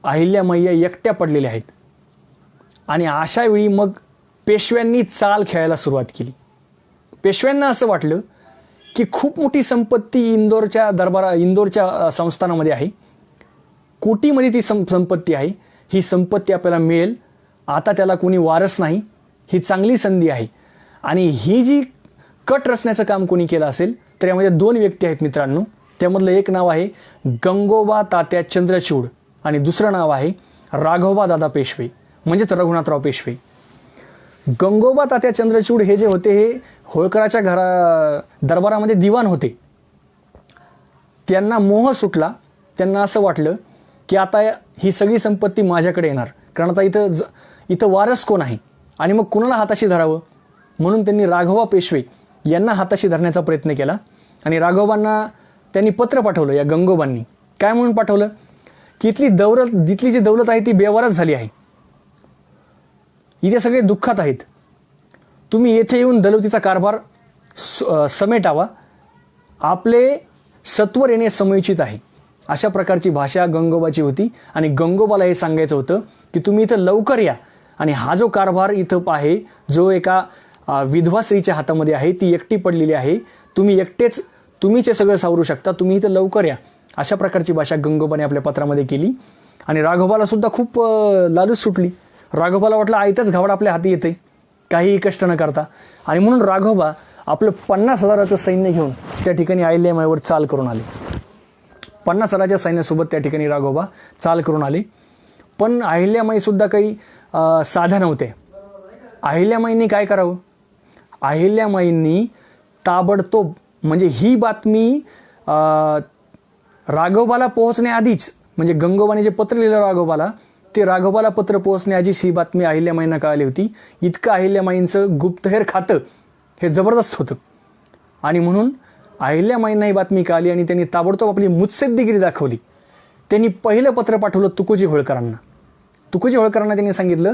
अहिल्यामाई एकट्या पडलेल्या आहेत. आणि अशा वेळी मग पेशव्यांनी चाल खेळायला सुरुवात केली. पेशव्यांना असं वाटलं की खूप मोठी संपत्ती इंदोरच्या संस्थानामध्ये आहे, कोटीमध्ये ती संपत्ती आहे, ही संपत्ती आपल्याला मिळेल, आता त्याला कोणी वारस नाही, ही चांगली संधी आहे. आणि ही जी कट रचण्याचं काम कोणी केलं असेल तर यामध्ये 2 व्यक्ती आहेत मित्रांनो. त्यामधलं एक नाव आहे गंगोबा तात्या चंद्रचूड आणि दुसरं नाव आहे राघोबा दादा पेशवे म्हणजेच रघुनाथराव पेशवे. गंगोबा तात्या चंद्रचूड हे जे होते हे होळकराच्या दरबारामध्ये दिवाण होते. त्यांना मोह सुटला. त्यांना असं वाटलं की आता ही सगळी संपत्ती माझ्याकडे येणार, कारण आता इथं वारस कोण आहे आणि मग कुणाला हाताशी धरावं. म्हणून त्यांनी राघोबा पेशवे यांना हाताशी धरण्याचा प्रयत्न केला. आणि राघोबांना त्यांनी पत्र पाठवलं या गंगोबांनी. काय म्हणून पाठवलं की इथली जी दौलत आहे ती बेवारच झाली आहे, इथे सगळे दुःखात आहेत, तुम्ही येथे येऊन दौलतीचा कारभार समेटावा, आपले सत्वर येणे समयोचित आहे. अशा प्रकारची भाषा गंगोबाची होती. आणि गंगोबाला हे सांगायचं होतं की तुम्ही इथं लवकर या आणि हा जो कारभार इथं आहे, जो एका विधवा स्त्रीच्या हातामध्ये आहे, ती एकटी पडलेली आहे, तुम्ही एकटेच तुम्हीच हे सगळं सावरू शकता, तुम्ही इथं लवकर या. अशा प्रकारची भाषा गंगोबाने आपल्या पत्रामध्ये केली. आणि राघोबाला सुद्धा खूप लालूच सुटली. राघोबाला वाटलं आयतच घावड आपल्या हाती येते काहीही कष्ट न करता. आणि म्हणून राघोबा आपलं 50,000 सैन्य घेऊन त्या ठिकाणी अहिल्यामाईवर चाल करून आले. 50,000 सैन्यासोबत त्या ठिकाणी राघोबा चाल करून आले. पण अहिल्यामाई सुद्धा काही साध्या नव्हत्या. अहिल्यामाईंनी काय करावं? अहिल्यामाईंनी ताबडतोब म्हणजे ही बातमी राघोबाला पोहोचण्याआधीच, म्हणजे गंगोबाने जे पत्र लिहिलं राघोबाला, ते राघोबाला पत्र पोहोचण्याआधीच ही बातमी अहिल्यामाईंना कळाली होती. इतकं अहिल्यामाईंचं गुप्तहेर खातं हे जबरदस्त होतं. आणि म्हणून अहिल्यामाईंना ही बातमी कळाली आणि त्यांनी ताबडतोब आपली मुत्सद्देगिरी दाखवली. त्यांनी पहिलं पत्र पाठवलं तुकोजी होळकरांना. तुकोजी होळकरांना त्यांनी सांगितलं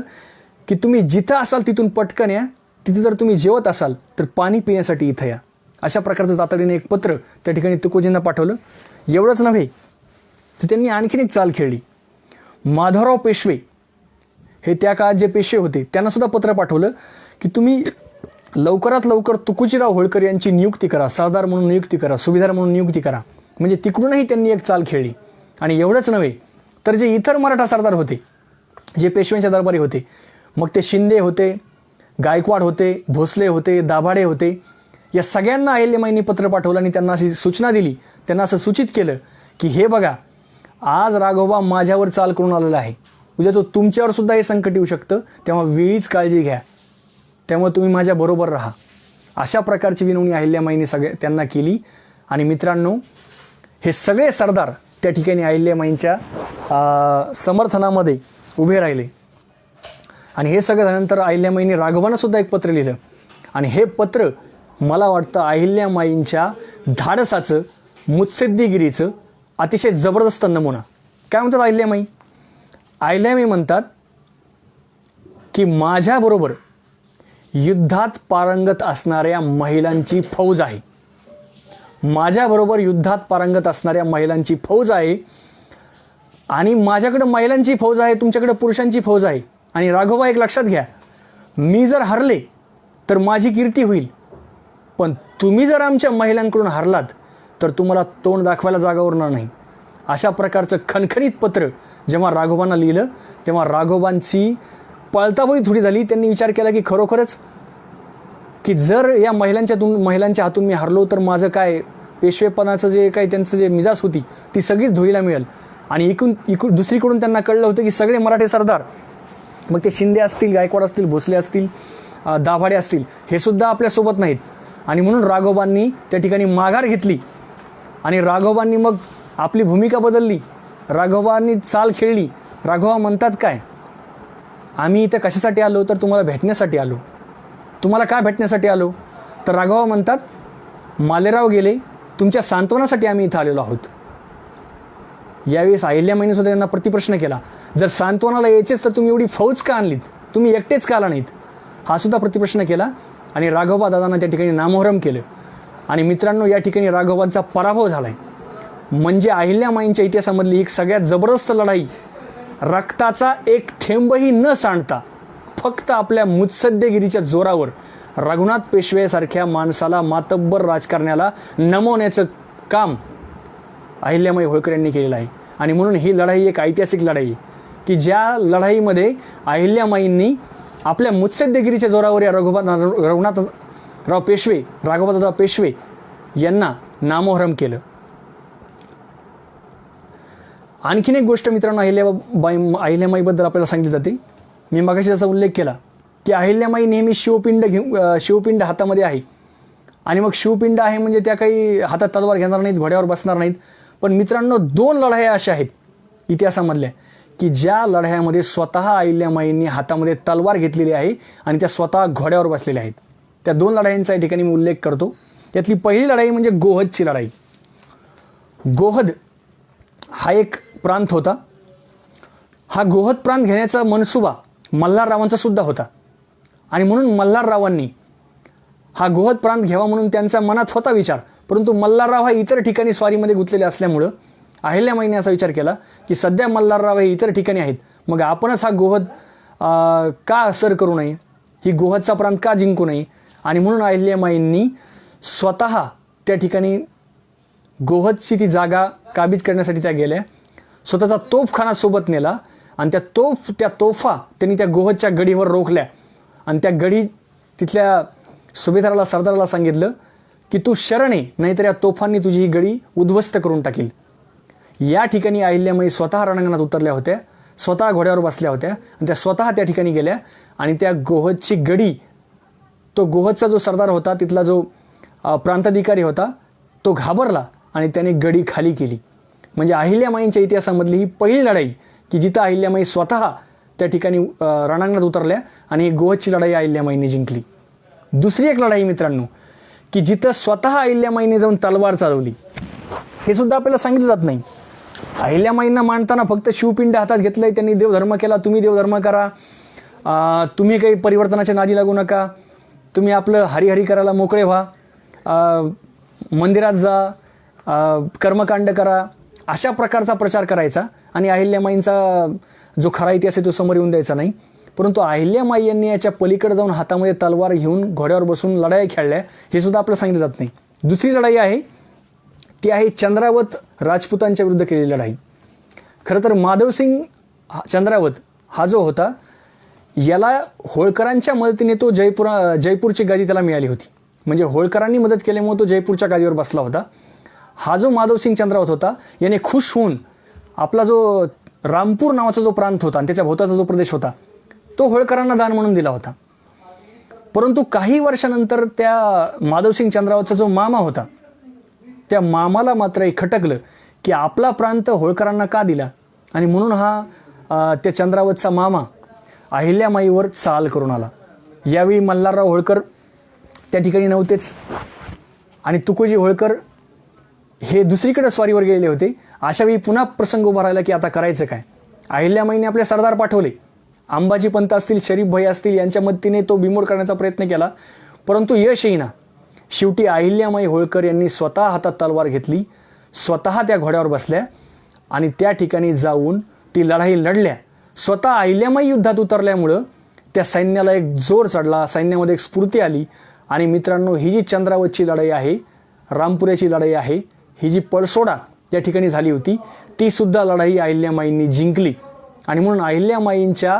की तुम्ही जिथं असाल तिथून पटकन या, तिथे जर तुम्ही जेवत असाल तर पाणी पिण्यासाठी इथं या. अशा प्रकारचं तातडीने एक पत्र त्या ठिकाणी तुकोजींना पाठवलं. एवढंच नव्हे तर त्यांनी आणखीन एक चाल खेळली. माधवराव पेशवे हे त्या काळात जे पेशवे होते त्यांना सुद्धा पत्र पाठवलं की तुम्ही लवकरात लवकर तुकोजीराव होळकर यांची नियुक्ती करा, सरदार म्हणून नियुक्ती करा, सुभेदार म्हणून नियुक्ती करा. म्हणजे तिकडूनही त्यांनी एक चाल खेळली. आणि एवढंच नव्हे तर जे इतर मराठा सरदार होते, जे पेशव्यांच्या दरबारी होते, मग ते शिंदे होते, गायकवाड होते, भोसले होते, दाभाडे होते, या सगळ्यांना अहिल्यामाईंनी पत्र पाठवलं आणि त्यांना अशी सूचना दिली, त्यांना असं सूचित केलं की हे बघा, आज राघोबा माझ्यावर चाल करून आलेला आहे, उद्या तो तुमच्यावर सुद्धा हे संकट येऊ शकतं, तेव्हा वेळीच काळजी घ्या, त्यामुळे तुम्ही माझ्याबरोबर राहा. अशा प्रकारची विनवणी अहिल्यामाईंनी त्यांना केली. आणि मित्रांनो, हे सगळे सरदार त्या ठिकाणी अहिल्यामाईंच्या समर्थनामध्ये उभे राहिले. आणि हे सगळं झाल्यानंतर अहिल्यामाईंनी राघवांना सुद्धा एक पत्र लिहिलं. आणि हे पत्र मला वाटतं अहिल्यामाईंच्या धाडसाचं, मुत्सद्देगिरीचं अतिशय जबरदस्त नमुना. काय म्हणतात अहिल्यामाई? अहिल्यामाई म्हणतात की माझ्याबरोबर युद्धात पारंगत असणाऱ्या महिलांची फौज आहे. माझ्याबरोबर युद्धात पारंगत असणाऱ्या महिलांची फौज आहे. आणि माझ्याकडे महिलांची फौज आहे, तुमच्याकडे पुरुषांची फौज आहे. आणि राघोबा एक लक्षात घ्या, मी जर हरले तर माझी कीर्ती होईल, पण तुम्ही जर आमच्या महिलांकडून हरलात तर तुम्हाला तोंड दाखवायला जागा उरणार नाही. अशा प्रकारचं खणखणीत पत्र जेव्हा राघोबांना लिहिलं तेव्हा राघोबांची पळताबळी थोडी झाली. त्यांनी विचार केला की खरोखरच की जर या महिलांच्या हातून मी हरलो तर माझं काय, पेशवेपणाचं जे काही त्यांचं जे मिजाज होती ती सगळीच धुळीला मिळेल. आणि दुसरीकडून त्यांना कळलं होतं की सगळे मराठे सरदार, मग ते शिंदे असतील, गायकवाड असतील, भोसले असतील, दाभाडे असतील, हे सुद्धा आपल्यासोबत नाहीत. आणि म्हणून राघोबांनी त्या ठिकाणी माघार घेतली. आणि राघोबांनी मग आपली भूमिका बदलली, राघोबांनी चाल खेळली. राघोबा म्हणतात काय, आम्ही इथं कशासाठी आलो तर तुम्हाला भेटण्यासाठी आलो. तुम्हाला काय भेटण्यासाठी आलो तर राघोबा म्हणतात मालेराव गेले, तुमच्या सांत्वनासाठी आम्ही इथं आलेलो आहोत. यावेळेस अहिल्यामाईंनी सुद्धा त्यांना प्रतिप्रश्न केला, जर सांत्वनाला यायचेच तर तुम्ही एवढी फौज का आणलीत, तुम्ही एकटेच का आला नाहीत, हा सुद्धा प्रतिप्रश्न केला. आणि राघोबा दादांना त्या ठिकाणी नामोहरम केलं. आणि मित्रांनो, या ठिकाणी राघोबांचा पराभव झालाय. म्हणजे अहिल्यामाईंच्या इतिहासामधली एक सगळ्यात जबरदस्त लढाई, रक्ताचा एक थेंबही न सांडता फक्त आपल्या मुत्सद्देगिरीच्या जोरावर रघुनाथ पेशवेसारख्या माणसाला, मातब्बर राजकारण्याला नमवण्याचं काम अहिल्यामाई होळकर यांनी केलेलं आहे. आणि म्हणून ही लढाई एक ऐतिहासिक लढाई आहे की ज्या लढाईमध्ये अहिल्यामाईंनी आपल्या मुत्सद्देगिरीच्या जोरावर या राघोबादादा पेशवे यांना नामोहरम केलं. आणखीन एक गोष्ट मित्रांनो अहिल्यामाईबद्दल आपल्याला सांगितली जाते. मी मगाशी त्याचा उल्लेख केला की अहिल्यामाई नेहमी शिवपिंड हातामध्ये आहे. आणि मग शिवपिंड आहे म्हणजे त्या काही हातात तलवार घेणार नाहीत, घोड्यावर बसणार नाहीत. पण मित्रांनो, 2 लढाया अशा आहेत इतिहासामधल्या की ज्या लढायामध्ये स्वतः अहिल्यामाईंनी हातामध्ये तलवार घेतलेली आहे आणि त्या स्वतः घोड्यावर बसलेल्या आहेत. त्या 2 लढाईंचा या ठिकाणी मी उल्लेख करतो. त्यातली पहिली लढाई म्हणजे गोहदची लढाई. गोहद हा एक प्रांत होता. हा गोहद प्रांत घेण्याचा मनसुबा मल्हाररावांचा सुद्धा होता आणि म्हणून मल्हाररावांनी हा गोहद प्रांत घ्यावा म्हणून त्यांच्या मनात होता विचार. परंतु मल्हारराव हा इतर ठिकाणी स्वारीमध्ये गुंतलेले असल्यामुळं अहिल्यामाईने असा विचार केला की सध्या मल्हारराव हे इतर ठिकाणी आहेत, मग आपणच हा गोहद का सर करू नये, ही गोहदचा प्रांत का जिंकू नये. आणि म्हणून अहिल्यामाईंनी स्वतः त्या ठिकाणी गोहदची ती जागा काबीज करण्यासाठी त्या गेल्या. स्वतःचा तोफखाना सोबत नेला आणि त्या तोफा त्यांनी त्या गोहदच्या गडीवर रोखल्या आणि त्या गडी तिथल्या सुभेदाराला सरदाराला सांगितलं की तू शरण ये, नाहीतर या तोफांनी तुझी ही गडी उद्ध्वस्त करून टाकील. या ठिकाणी अहिल्यामाई स्वतः रणांगणात उतरल्या होत्या, स्वतः घोड्यावर बसल्या होत्या आणि त्या स्वतः त्या ठिकाणी गेल्या आणि त्या गोहदची गडी, तो गोहदचा जो सरदार होता, तिथला जो प्रांताधिकारी होता, तो घाबरला आणि त्याने गडी खाली केली. म्हणजे अहिल्यामाईंच्या इतिहासामधली ही पहिली लढाई की जिथं अहिल्यामाई स्वतः त्या ठिकाणी रणांगणात उतरल्या आणि गोहदची लढाई अहिल्यामाईंनी जिंकली. दुसरी एक लढाई मित्रांनो की जिथं स्वतः अहिल्यामाईने जाऊन तलवार चालवली, हे सुद्धा आपल्याला सांगितलं जात नाही. अहिल्यामाईंना मांडताना फक्त शिवपिंड हातात घेतलंय, त्यांनी देवधर्म केला, तुम्ही देवधर्म करा, तुम्ही काही परिवर्तनाच्या नादी लागू नका, तुम्ही आपलं हरिहरी करायला मोकळे व्हा, मंदिरात जा, कर्मकांड करा, अशा प्रकारचा प्रचार करायचा आणि अहिल्यामाईंचा जो खरा इतिहास आहे तो समोर येऊन द्यायचा नाही. परंतु अहिल्यामाई यांनी याच्या पलीकडे जाऊन हातामध्ये तलवार घेऊन घोड्यावर बसून लढाई खेळल्या, हे सुद्धा आपल्याला सांगितलं जात नाही. दुसरी लढाई आहे ती आहे चंद्रावत राजपुतांच्या विरुद्ध केलेली लढाई. खरं तर माधवसिंग चंद्रावत हा जो होता, याला होळकरांच्या मदतीने तो जयपूरची गादी त्याला मिळाली होती. म्हणजे होळकरांनी मदत केल्यामुळे तो जयपूरच्या गादीवर बसला होता. हा जो माधवसिंग चंद्रावत होता, याने खुश होऊन आपला जो रामपूर नावाचा जो प्रांत होता आणि त्याच्या भोवताचा जो प्रदेश होता, तो होळकरांना दान म्हणून दिला होता. परंतु काही वर्षानंतर त्या माधवसिंग चंद्रावतचा जो मामा होता, त्या मामाला मात्र हे खटकलं की आपला प्रांत होळकरांना का दिला, आणि म्हणून हा त्या चंद्रावतचा मामा अहिल्यामाईवर चाल करून आला. यावेळी मल्हारराव होळकर त्या ठिकाणी नव्हतेच आणि तुकोजी होळकर हे दुसरीकडे स्वारीवर गेलेले होते. अशावेळी पुन्हा प्रसंग उभा राहिला की आता करायचं काय. अहिल्यामाईने आपले सरदार पाठवले, अंबाजी पंत असतील, शरीफ भाई असतील, यांच्या मदतीने तो बिमोड करण्याचा प्रयत्न केला, परंतु यश येईना. शेवटी अहिल्यामाई होळकर यांनी स्वतः हातात तलवार घेतली, स्वतः त्या घोड्यावर बसल्या आणि त्या ठिकाणी जाऊन ती लढाई लढल्या. स्वतः अहिल्यामाई युद्धात उतरल्यामुळं त्या सैन्याला एक जोर चढला, सैन्यामध्ये एक स्फूर्ती आली. आणि मित्रांनो, ही जी चंद्रावतची लढाई आहे, रामपुऱ्याची लढाई आहे, ही जी पळसोडा या ठिकाणी झाली होती, ती सुद्धा लढाई अहिल्यामाईंनी जिंकली. आणि म्हणून अहिल्यामाईंच्या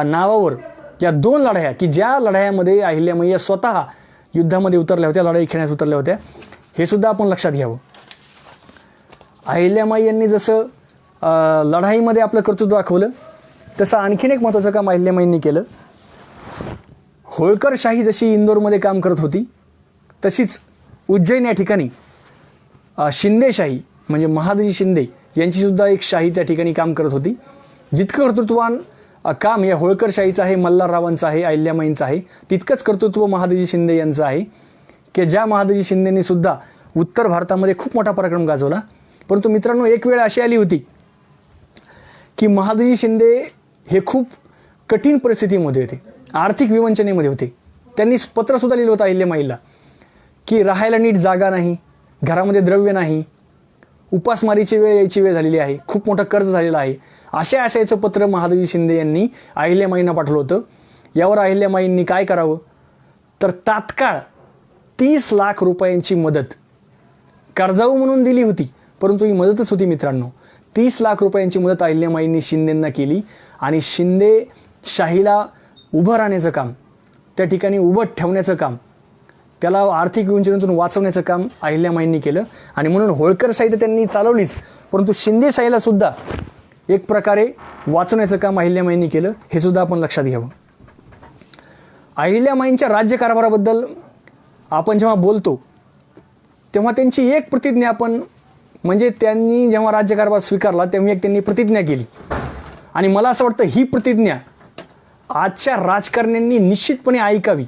नावावर या दोन लढाया की ज्या लढायामध्ये अहिल्यामाई स्वतः युद्धामध्ये उतरल्या होत्या, लढाई खेळण्यास उतरल्या होत्या, हे सुद्धा आपण लक्षात घ्यावं. अहिल्यामाई यांनी जसं लढाईमध्ये आपलं कर्तृत्व दाखवलं, तसं आणखीन एक महत्त्वाचं काम अहिल्यामाईंनी केलं. होळकरशाही जशी इंदोरमध्ये काम करत होती, तशीच उज्जैन या ठिकाणी शिंदेशाही म्हणजे महादजी शिंदे यांची सुद्धा एक शाही त्या ठिकाणी काम करत होती. जितकं कर्तृत्ववान काम या होळकरशाहीचं आहे, मल्हाररावांचं आहे, अहिल्यामाईंचं आहे, तितकंच कर्तृत्व महादजी शिंदे यांचं आहे की ज्या महादजी शिंदेंनी सुद्धा उत्तर भारतामध्ये खूप मोठा पराक्रम गाजवला. परंतु मित्रांनो, एक वेळ अशी आली होती की महादजी शिंदे हे खूप कठीण परिस्थितीमध्ये होते, आर्थिक विवंचनेमध्ये होते. त्यांनी पत्रसुद्धा लिहिलं होतं अहिल्यामाईला की राहायला नीट जागा नाही, घरामध्ये द्रव्य नाही, उपासमारीची वेळ यायची वेळ झालेली आहे, खूप मोठं कर्ज झालेलं आहे. अशा आशयाचं पत्र महादजी शिंदे यांनी अहिल्यामाईंना पाठवलं होतं. यावर अहिल्यामाईंनी काय करावं तर तात्काळ 30 लाख रुपयांची मदत कर्जाऊ म्हणून दिली होती, परंतु ही मदतच होती मित्रांनो. 30 लाख रुपयांची मदत अहिल्यामाईंनी शिंदेंना केली आणि शिंदे शाहीला उभं राहण्याचं काम, त्या ठिकाणी उभं ठेवण्याचं काम, त्याला आर्थिक विवंचनेतून वाचवण्याचं काम अहिल्यामाईंनी केलं. आणि म्हणून होळकरशाही तर त्यांनी चालवलीच, परंतु शिंदेशाहीला सुद्धा एक प्रकारे वाचवण्याचं काम अहिल्यामाईंनी केलं, हे सुद्धा आपण लक्षात घ्यावं. अहिल्यामाईंच्या राज्यकारभाराबद्दल आपण जेव्हा बोलतो तेव्हा त्यांची एक प्रतिज्ञा आपण, म्हणजे त्यांनी जेव्हा राज्यकारभार स्वीकारला तेव्हा एक त्यांनी प्रतिज्ञा केली. आणि मला असं वाटतं ही प्रतिज्ञा आजच्या राजकारण्यांनी निश्चितपणे ऐकावी.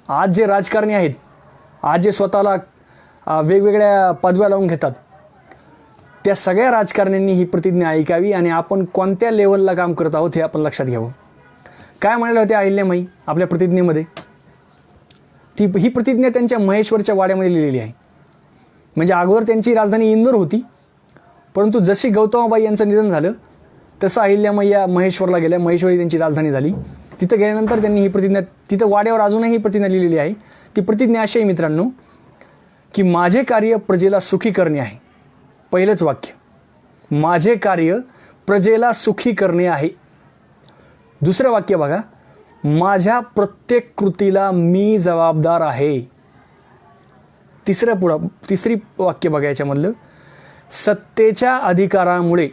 आज जे राजकारणी आहेत, आज जे स्वतःला वेगवेगळ्या पदव्या लावून घेतात, त्या सगळ्या राजकारण्यांनी ही प्रतिज्ञा ऐकावी आणि आपण कोणत्या लेवलला काम करत आहोत हे आपण लक्षात घ्यावं. काय म्हणाले होते अहिल्यामाई आपल्या प्रतिज्ञेमध्ये? ही प्रतिज्ञा त्यांच्या महेश्वरच्या वाड्यामध्ये लिहिलेली आहे. म्हणजे अगोदर त्यांची राजधानी इंदोर होती, परंतु जशी गौतमाबाई यांचं निधन झालं तसं अहिल्यामाई या महेश्वरला गेल्या. महेश्वरी त्यांची राजधानी झाली. तिथं गेल्यानंतर त्यांनी ही प्रतिज्ञा, तिथं वाड्यावर अजूनही ही प्रतिज्ञा लिहिलेली आहे. ती प्रतिज्ञा अशी आहे मित्रांनो, की माझे कार्य प्रजेला सुखी करणे आहे. पहिलंच वाक्य, माझे कार्य प्रजेला सुखी करणे आहे. दुसरं वाक्य बघा, माझ्या प्रत्येक कृतीला मी जबाबदार आहे. तिसरी वाक्य बघा याच्यामधलं, सत्तेच्या अधिकारामुळे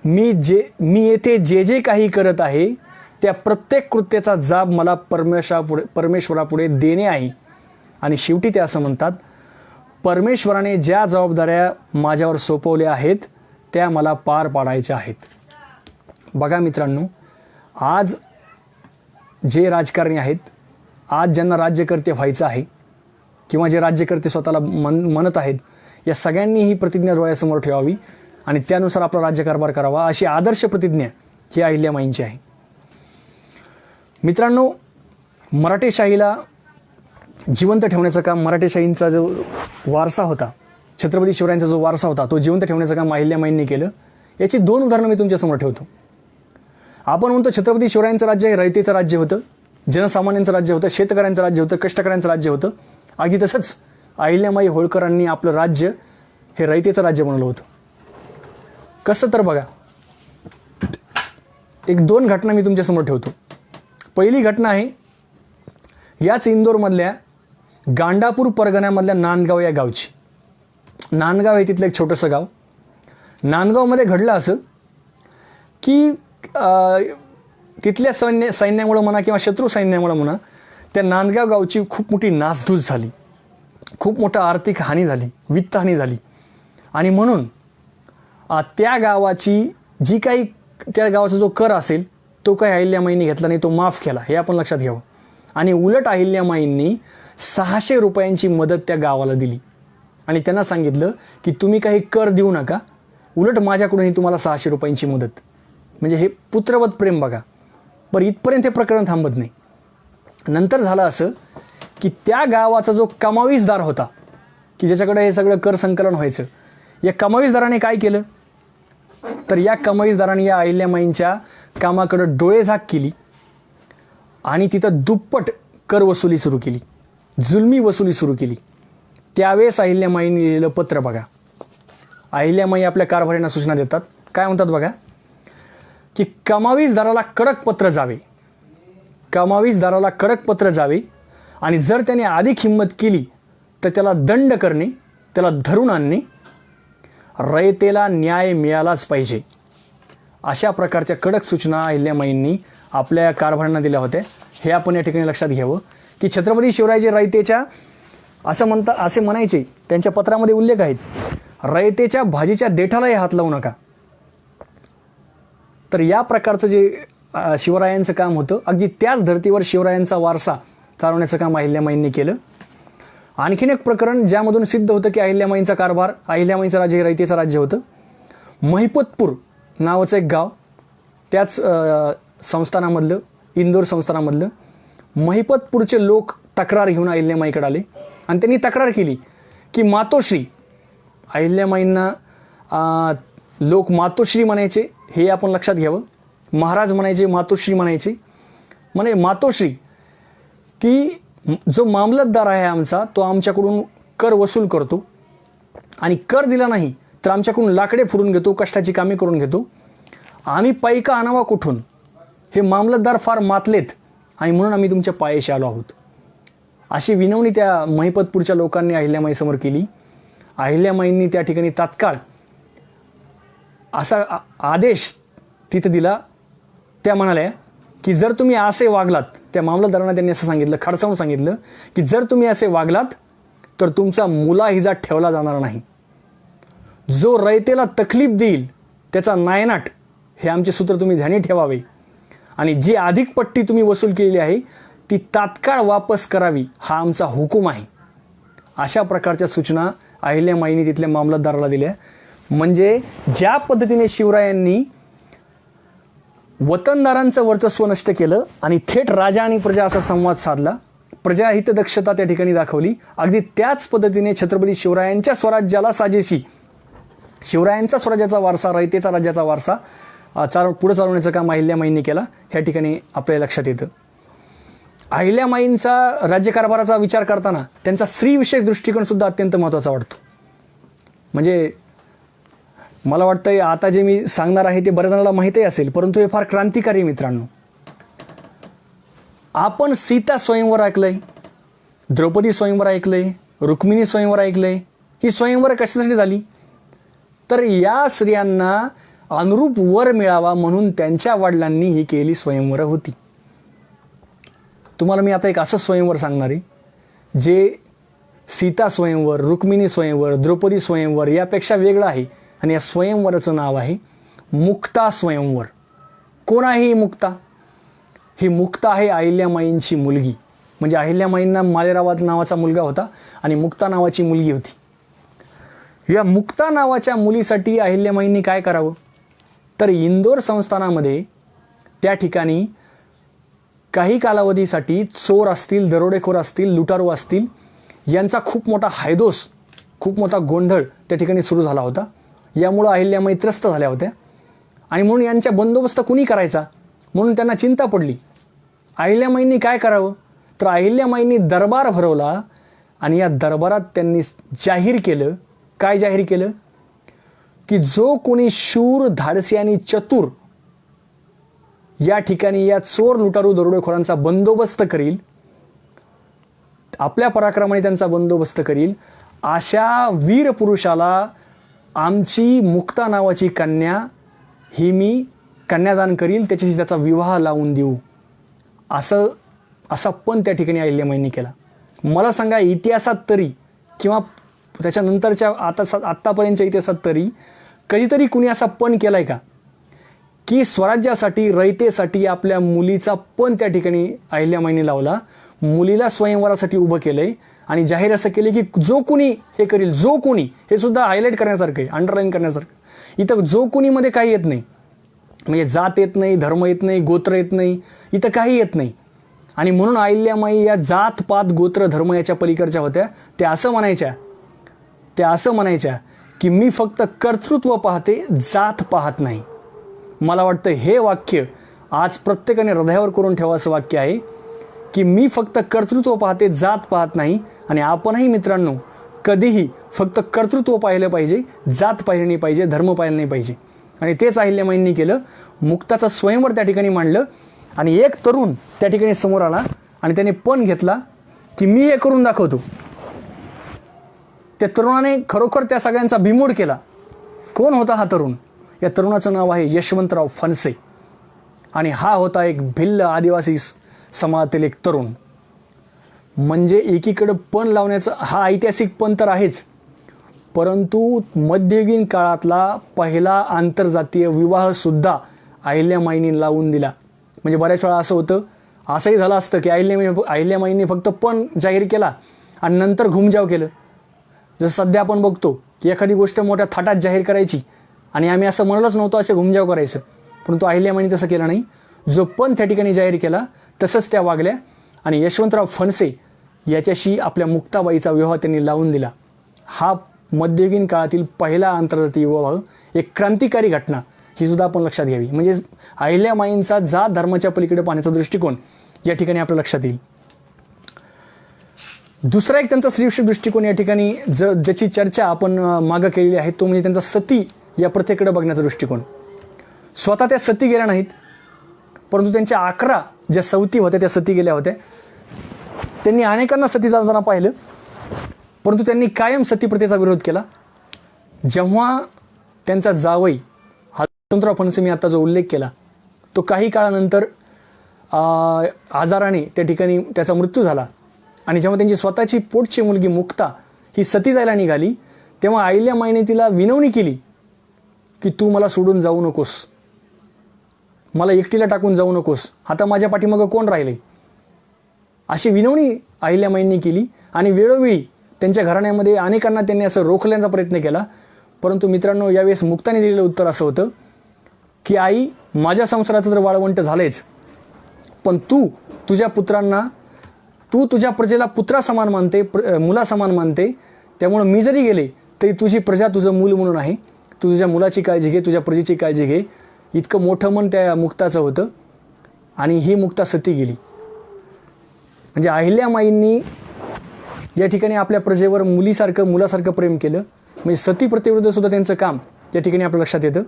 मी येथे जे काही करत आहे त्या प्रत्येक कृत्याचा जाब मला परमेश्वरापुढे देणे आहे. आणि शेवटी ते असं म्हणतात, परमेश्वराने ज्या जबाबदाऱ्या माझ्यावर सोपवल्या आहेत त्या मला पार पाडायच्या आहेत. बघा मित्रांनो, आज जे राजकारणी आहेत, आज ज्यांना राज्यकर्ते व्हायचं आहे किंवा जे राज्यकर्ते स्वतःला म्हणत आहेत, या सगळ्यांनी ही प्रतिज्ञा डोळ्यासमोर ठेवावी आणि त्यानुसार आपला राज्यकारभार करावा, अशी आदर्श प्रतिज्ञा ही अहिल्यामाईंची आहे. मित्रांनो, मराठेशाहीला जिवंत ठेवण्याचं काम, मराठेशाहींचा जो वारसा होता, छत्रपती शिवरायांचा जो वारसा होता, तो जिवंत ठेवण्याचं काम अहिल्यामाईंनी केलं. याची 2 उदाहरणं मी तुमच्यासमोर ठेवतो. आपण म्हणतो छत्रपती शिवरायांचं राज्य हे रयतेचं राज्य होतं, जनसामान्यांचं राज्य होतं, शेतकऱ्यांचं राज्य होतं, कष्टकऱ्यांचं राज्य होतं. अगदी तसंच अहिल्यामाई होळकरांनी आपलं राज्य हे रयतेचं राज्य बनवलं होतं. कसं तर बघा, 1-2 घटना मी तुमच्यासमोर ठेवतो. पहिली घटना आहे याच इंदोरमधल्या गांडापूर परगण्यामधल्या नांदगाव या गावची. नांदगाव हे तिथलं एक छोटंसं गाव. नांदगावमध्ये घडलं असं की तिथल्या सैन्यामुळं म्हणा किंवा शत्रू सैन्यामुळं म्हणा, त्या नांदगाव गावची खूप मोठी नासधूस झाली, खूप मोठं आर्थिक हानी झाली, वित्तहानी झाली. आणि म्हणून त्या गावाची जी काही त्या गावाचा जो कर असेल तो काही अहिल्यामाईंनी घेतला नाही, तो माफ केला. हे आपण लक्षात घ्यावं. आणि उलट अहिल्यामाईंनी 600 रुपयांची मदत त्या गावाला दिली आणि त्यांना सांगितलं की तुम्ही काही कर देऊ नका, उलट माझ्याकडूनही तुम्हाला 600 रुपयांची मदत. म्हणजे हे पुत्रवत प्रेम बघा. बरं, इथपर्यंत हे प्रकरण थांबत नाही. नंतर झालं असं की त्या गावाचा जो कमावीसदार होता, की ज्याच्याकडे हे सगळं कर संकलन व्हायचं, या कमावीसदाराने काय केलं तर या कमावीसदाराने या अहिल्यामाईंच्या कामाकडे डोळेझाक केली आणि तिथं दुप्पट कर वसुली सुरू केली, जुलमी वसुली सुरू केली. त्यावेळेस अहिल्यामाईंनी लिहिलेलं पत्र बघा. अहिल्यामाई आपल्या कारभाऱ्यांना सूचना देतात. काय म्हणतात बघा, की कमावीसदाराला कडक पत्र जावे, कमावीसदाराला कडक पत्र जावे आणि जर त्याने अधिक हिंमत केली तर त्याला दंड करणे, त्याला धरून आणणे, रयतेला न्याय मिळालाच पाहिजे. अशा प्रकारच्या कडक सूचना अहिल्यामाईंनी आपल्या कारभारांना दिल्या होत्या. हे आपण या ठिकाणी लक्षात घ्यावं की छत्रपती शिवरायाचे रयतेच्या असे म्हणायचे, त्यांच्या पत्रामध्ये उल्लेख आहेत, रयतेच्या भाजीच्या देठालाही हात लावू नका. तर या प्रकारचं जे शिवरायांचं काम होतं, अगदी त्याच धर्तीवर शिवरायांचा वारसा चालवण्याचं काम अहिल्यामाईंनी केलं. आणखीन एक प्रकरण ज्यामधून सिद्ध होतं की अहिल्यामाईंचा कारभार, अहिल्यामाईंचं राज्य हे रयतेचं राज्य होतं. महिपतपूर नावाचं एक गाव, त्याच संस्थानामधलं, इंदोर संस्थानामधलं. महिपतपूरचे लोक तक्रार घेऊन अहिल्यामाईकडे आले आणि त्यांनी तक्रार केली की मातोश्री, अहिल्यामाईंना लोक मातोश्री म्हणायचे, हे आपण लक्षात घ्यावं. महाराज म्हणायचे, मातोश्री म्हणायचे. मातोश्री की जो मामलतदार आहे आमचा, तो आमच्याकडून कर वसूल करतो आणि कर दिला नाही तर आमच्याकडून लाकडे फोडून घेतो, कष्टाची कामे करून घेतो. आम्ही पैका आणावा कुठून? हे मामलतदार फार मातलेत आणि म्हणून आम्ही तुमच्या पायाशी आलो आहोत. अशी विनवणी त्या महिपतपूरच्या लोकांनी अहिल्यामाईसमोर केली. अहिल्यामाईंनी त्या ठिकाणी तात्काळ असा आदेश तिथे दिला. त्या म्हणाल्या की जर तुम्ही असे वागलात, त्या मामलतदारांना त्यांनी असं सांगितलं, खडसावून सांगितलं की जर तुम्ही असे वागलात तर तुमचा मुलाहिजा ठेवला जाणार नाही. जो रयतेला तकलीफ देईल त्याचा नायनाट, हे आमचे सूत्र तुम्ही ध्यानी ठेवावे आणि जी अधिक पट्टी तुम्ही वसूल केलेली आहे ती तात्काळ वापस करावी, हा आमचा हुकूम आहे. अशा प्रकारच्या सूचना अहिल्यामाईंनी तिथल्या मामलतदाराला दिल्या. म्हणजे ज्या पद्धतीने शिवरायांनी वतनदारांचं वर्चस्व नष्ट केलं आणि थेट राजा आणि प्रजा असा संवाद साधला, प्रजाहित दक्षता त्या ठिकाणी दाखवली, अगदी त्याच पद्धतीने छत्रपती शिवरायांच्या स्वराज्याला साजेशी शिवरायांचा स्वराज्याचा वारसा, रयतेचा राज्याचा वारसा पुढे चालवण्याचं काम अहिल्यामाईंनी केला ह्या ठिकाणी आपल्या लक्षात येतं. अहिल्यामाईंचा राज्यकारभाराचा विचार करताना त्यांचा स्त्रीविषयक दृष्टिकोन सुद्धा अत्यंत महत्त्वाचा वाटतो. म्हणजे मला वाटतं आता जे मी सांगणार आहे ते बऱ्याच जणांना माहितीही असेल, परंतु हे फार क्रांतिकारी मित्रांनो. आपण सीता स्वयंवर ऐकलंय, द्रौपदी स्वयंवर ऐकलंय, रुक्मिणी स्वयंवर ऐकलंय. ही स्वयंवर कशासाठी झाली? तर या स्त्रियांना अनुरूप वर मिळावा म्हणून त्यांच्या वडिलांनी ही केली स्वयंवर होती. तुम्हाला मी आता एक असं स्वयंवर सांगणार आहे जे सीता स्वयंवर, रुक्मिणी स्वयंवर, द्रौपदी स्वयंवर यापेक्षा वेगळं आहे आणि या स्वयंवराचं नाव आहे मुक्ता स्वयंवर. कोण आहे ही मुक्ता? ही मुक्ता आहे अहिल्यामाईंची मुलगी. म्हणजे अहिल्यामाईंना मालेराव नावाचा मुलगा होता आणि मुक्ता नावाची मुलगी होती. या मुक्ता नावाच्या मुलीसाठी अहिल्यामाईंनी काय करावं? तर इंदोर संस्थानामध्ये त्या ठिकाणी काही कालावधीसाठी चोर असतील, दरोडेखोर असतील, लुटारू असतील यांचा खूप मोठा हायदोस, खूप मोठा गोंधळ त्या ठिकाणी सुरू झाला होता. यामुळं अहिल्यामाई त्रस्त झाल्या होत्या आणि म्हणून यांच्या बंदोबस्त कुणी करायचा म्हणून त्यांना चिंता पडली. अहिल्यामाईंनी काय करावं? तर अहिल्यामाईंनी दरबार भरवला आणि या दरबारात त्यांनी जाहीर केलं. काय जाहीर केलं? की जो कोणी शूर, धाडसी आणि चतुर या ठिकाणी या चोर, लुटारू, दरोडेखोरांचा बंदोबस्त करील, आपल्या पराक्रमाने त्यांचा बंदोबस्त करील, अशा वीर पुरुषाला आमची मुक्ता नावाची कन्या ही मी कन्यादान करील, त्याच्याशी त्याचा विवाह लावून देऊ. असा पण त्या ठिकाणी अहिल्यामाईंनी केला. मला सांगा, इतिहासात तरी किंवा त्याच्यानंतरच्या आत्तापर्यंतच्या इतिहासात तरी कधीतरी कुणी असा पण केलाय का की स्वराज्यासाठी, रयतेसाठी आपल्या मुलीचा पण त्या ठिकाणी अहिल्यामाईंनी लावला, मुलीला स्वयंवरासाठी उभं केलंय आणि जाहीर असं केलं की जो कोणी हे करील, जो कोणी, हे सुद्धा हायलाईट करण्यासारखं आहे, अंडरलाईन करण्यासारखं. इथं जो कोणीमध्ये काही येत नाही, म्हणजे जात येत नाही, धर्म येत नाही, गोत्र येत नाही, इथं काही येत नाही. आणि म्हणून अहिल्यामाई या जात, पात, गोत्र, धर्म याच्या पलीकडच्या होत्या. त्या असं म्हणायच्या की मी फक्त कर्तृत्व पाहते, जात पाहत नाही. मला वाटतं हे वाक्य आज प्रत्येकाने हृदयावर करून ठेवा असं वाक्य आहे की मी फक्त कर्तृत्व पाहते, जात पाहत नाही. आणि आपणही मित्रांनो कधीही फक्त कर्तृत्व पाहिलं पाहिजे, जात पाहिली नाही पाहिजे, धर्म पाहिलं नाही पाहिजे. आणि तेच अहिल्यामाईंनी केलं. मुक्ताचं स्वयंवर त्या ठिकाणी मांडलं आणि एक तरुण त्या ठिकाणी समोर आला आणि त्याने पण घेतला की मी हे करून दाखवतो. त्या तरुणाने खरोखर त्या सगळ्यांचा बिमोड केला. कोण होता हा तरुण? या तरुणाचं नाव आहे यशवंतराव फणसे आणि हा होता एक भिल्ल आदिवासी समाजातील एक तरुण. म्हणजे एकीकडं पण लावण्याचं हा ऐतिहासिक पण तर आहेच, परंतु मध्ययुगीन काळातला पहिला आंतरजातीय विवाह सुद्धा अहिल्यामाईंनी लावून दिला. म्हणजे बऱ्याच वेळा असं होतं, असंही झालं असतं की अहिल्यामाईंनी फक्त पण जाहीर केला आणि नंतर घुमजाव केलं. जसं सध्या आपण बघतो की एखादी गोष्ट मोठ्या थाटात जाहीर करायची आणि आम्ही असं म्हणलोच नव्हतं, असे घुमजाव करायचं, परंतु अहिल्यामाईंनी तसं केलं नाही. जो पण त्या ठिकाणी जाहीर केला तसंच त्या वागल्या आणि यशवंतराव फणसे याच्याशी आपल्या मुक्ताबाईचा विवाह त्यांनी लावून दिला. हा मध्ययुगीन काळातील पहिला आंतरजातीय विवाह, एक क्रांतिकारी घटना, ही सुद्धा आपण लक्षात घ्यावी. म्हणजे अहिल्यामाईंचा जात धर्माच्या पलीकडे पाहण्याचा दृष्टिकोन या ठिकाणी आपल्या लक्षात येईल. दुसरा एक त्यांचा स्त्रीविषयक दृष्टिकोन या ठिकाणी ज्याची चर्चा आपण मागं केलेली आहे तो म्हणजे त्यांचा सती या प्रथेकडे बघण्याचा दृष्टिकोन. स्वतः त्या सती गेल्या नाहीत, परंतु त्यांच्या 11 ज्या सवती होत्या त्या सती गेल्या होत्या. त्यांनी अनेकांना सती जाताना पाहिलं, परंतु त्यांनी कायम सती प्रथेचा विरोध केला. जेव्हा त्यांचा जावई यशवंतराव फणसे मी आता जो उल्लेख केला तो काही काळानंतर आजाराने त्या ठिकाणी त्याचा मृत्यू झाला आणि जेव्हा त्यांची स्वतःची पोटची मुलगी मुक्ता ही सती जायला निघाली, तेव्हा अहिल्यामाईने तिला विनवणी केली की तू मला सोडून जाऊ नकोस, मला एकटीला टाकून जाऊ नकोस, आता माझ्या पाठीमागं कोण राहिले, अशी विनवणी अहिल्यामाईंनी केली. आणि वेळोवेळी त्यांच्या घराण्यामध्ये अनेकांना त्यांनी असं रोखण्याचा प्रयत्न केला, परंतु मित्रांनो, यावेळेस मुक्ताने दिलेलं उत्तर असं होतं की आई, माझ्या संसाराचं तर वाळवंट झालंच, पण तू तुझ्या पुत्रांना, तू तुझ्या प्रजेला पुत्रासमान मानते, मुलासमान मानते, त्यामुळं मी जरी गेले तरी तुझी प्रजा तुझं मूल म्हणून आहे, तू तुझ्या मुलाची काळजी घे, तुझ्या प्रजेची काळजी घे. इतकं मोठं मन त्या मुक्ताचं होतं. आणि ही मुक्ता सती गेली. म्हणजे अहिल्यामाईंनी या ठिकाणी आपल्या प्रजेवर मुलासारखं प्रेम केलं. म्हणजे सती प्रतिविरुद्ध सुद्धा त्यांचं काम या ठिकाणी आपल्या लक्षात येतं.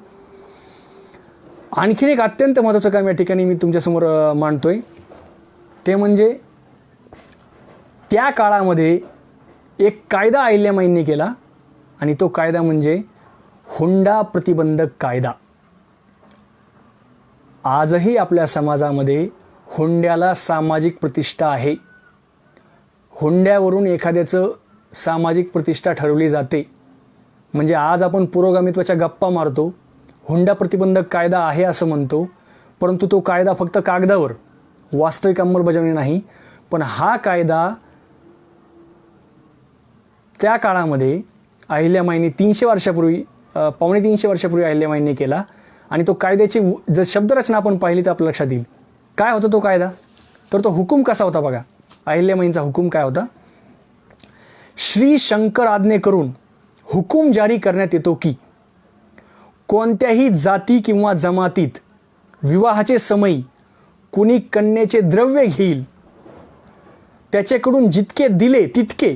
आणखीन एक अत्यंत महत्त्वाचं काम या ठिकाणी मी तुमच्यासमोर मांडतोय, ते म्हणजे त्या काळामध्ये एक कायदा अहिल्यामाईंनी केला, आणि तो कायदा म्हणजे हुंडा प्रतिबंधक कायदा. आजही आपल्या समाजामध्ये हुंड्याला सामाजिक प्रतिष्ठा आहे. हुंड्यावरून एखाद्याचं सामाजिक प्रतिष्ठा ठरवली जाते. म्हणजे आज आपण पुरोगामित्वाच्या गप्पा मारतो, हुंडा प्रतिबंधक कायदा आहे असं म्हणतो, परंतु तो कायदा फक्त कागदावर, वास्तविक अंमलबजावणी नाही. पण हा कायदा त्या काळामध्ये अहिल्यामाईंनी 300 वर्षापूर्वी, 250 वर्षापूर्वी अहिल्यामाईंनी केला. आणि तो कायद्याची जर शब्दरचना आपण पाहिली तर आपल्या लक्षात येईल. काय होता तो कायदा? तर तो हुकूम कसा होता बघा. अहिल्यामाईंचा हुकूम काय होता? श्री शंकर आज्ञे करून हुकूम जारी करण्यात येतो की कोणत्याही जाती किंवा जमातीत विवाहाचे समयी कुणी कन्येचे द्रव्य घेईल, त्याच्याकडून जितके दिले तितके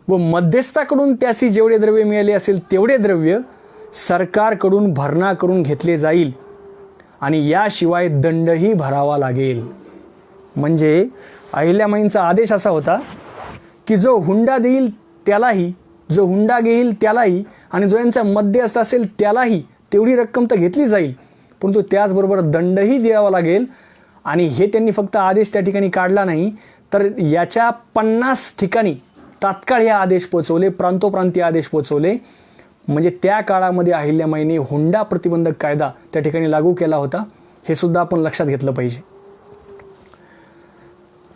व मध्यस्थाकडून त्यासी जेवढे द्रव्य मिळाले असेल तेवढे द्रव्य सरकारकडून भरणा करून घेतले जाईल, आणि याशिवाय दंडही भरावा लागेल. म्हणजे अहिल्यामाईंचा आदेश असा होता की जो हुंडा देईल त्यालाही, जो हुंडा घेईल त्यालाही, आणि जो यांचा मध्यस्थ असेल त्यालाही तेवढी रक्कम तर घेतली जाईल, परंतु त्याचबरोबर दंडही द्यावा लागेल. आणि हे त्यांनी फक्त आदेश त्या ठिकाणी काढला नाही, तर याच्या 50 ठिकाणी तात्काळ हे आदेश पोचवले, प्रांतोप्रांतीय आदेश पोचवले. म्हणजे त्या काळामध्ये अहिल्यामाईंनी हुंडा प्रतिबंधक कायदा त्या ठिकाणी लागू केला होता. हे सुद्धा आपण लक्षात घेतलं पाहिजे.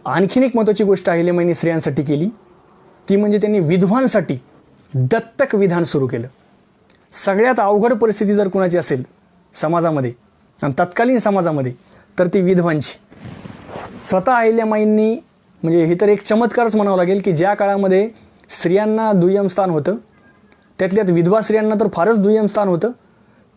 आणखीन एक महत्त्वाची गोष्ट अहिल्यामाईंनी स्त्रियांसाठी केली, ती म्हणजे त्यांनी विधवांसाठी दत्तक विधान सुरू केलं. सगळ्यात अवघड परिस्थिती जर कुणाची असेल समाजामध्ये आणि तत्कालीन समाजामध्ये, तर ती विधवांची. स्वतः अहिल्यामाईंनी, म्हणजे हे तर एक चमत्कारच म्हणावं लागेल की ज्या काळामध्ये स्त्रियांना दुय्यम स्थान होतं, त्यातल्यात विधवा स्त्रियांना तर फारच दुय्यम स्थान होतं,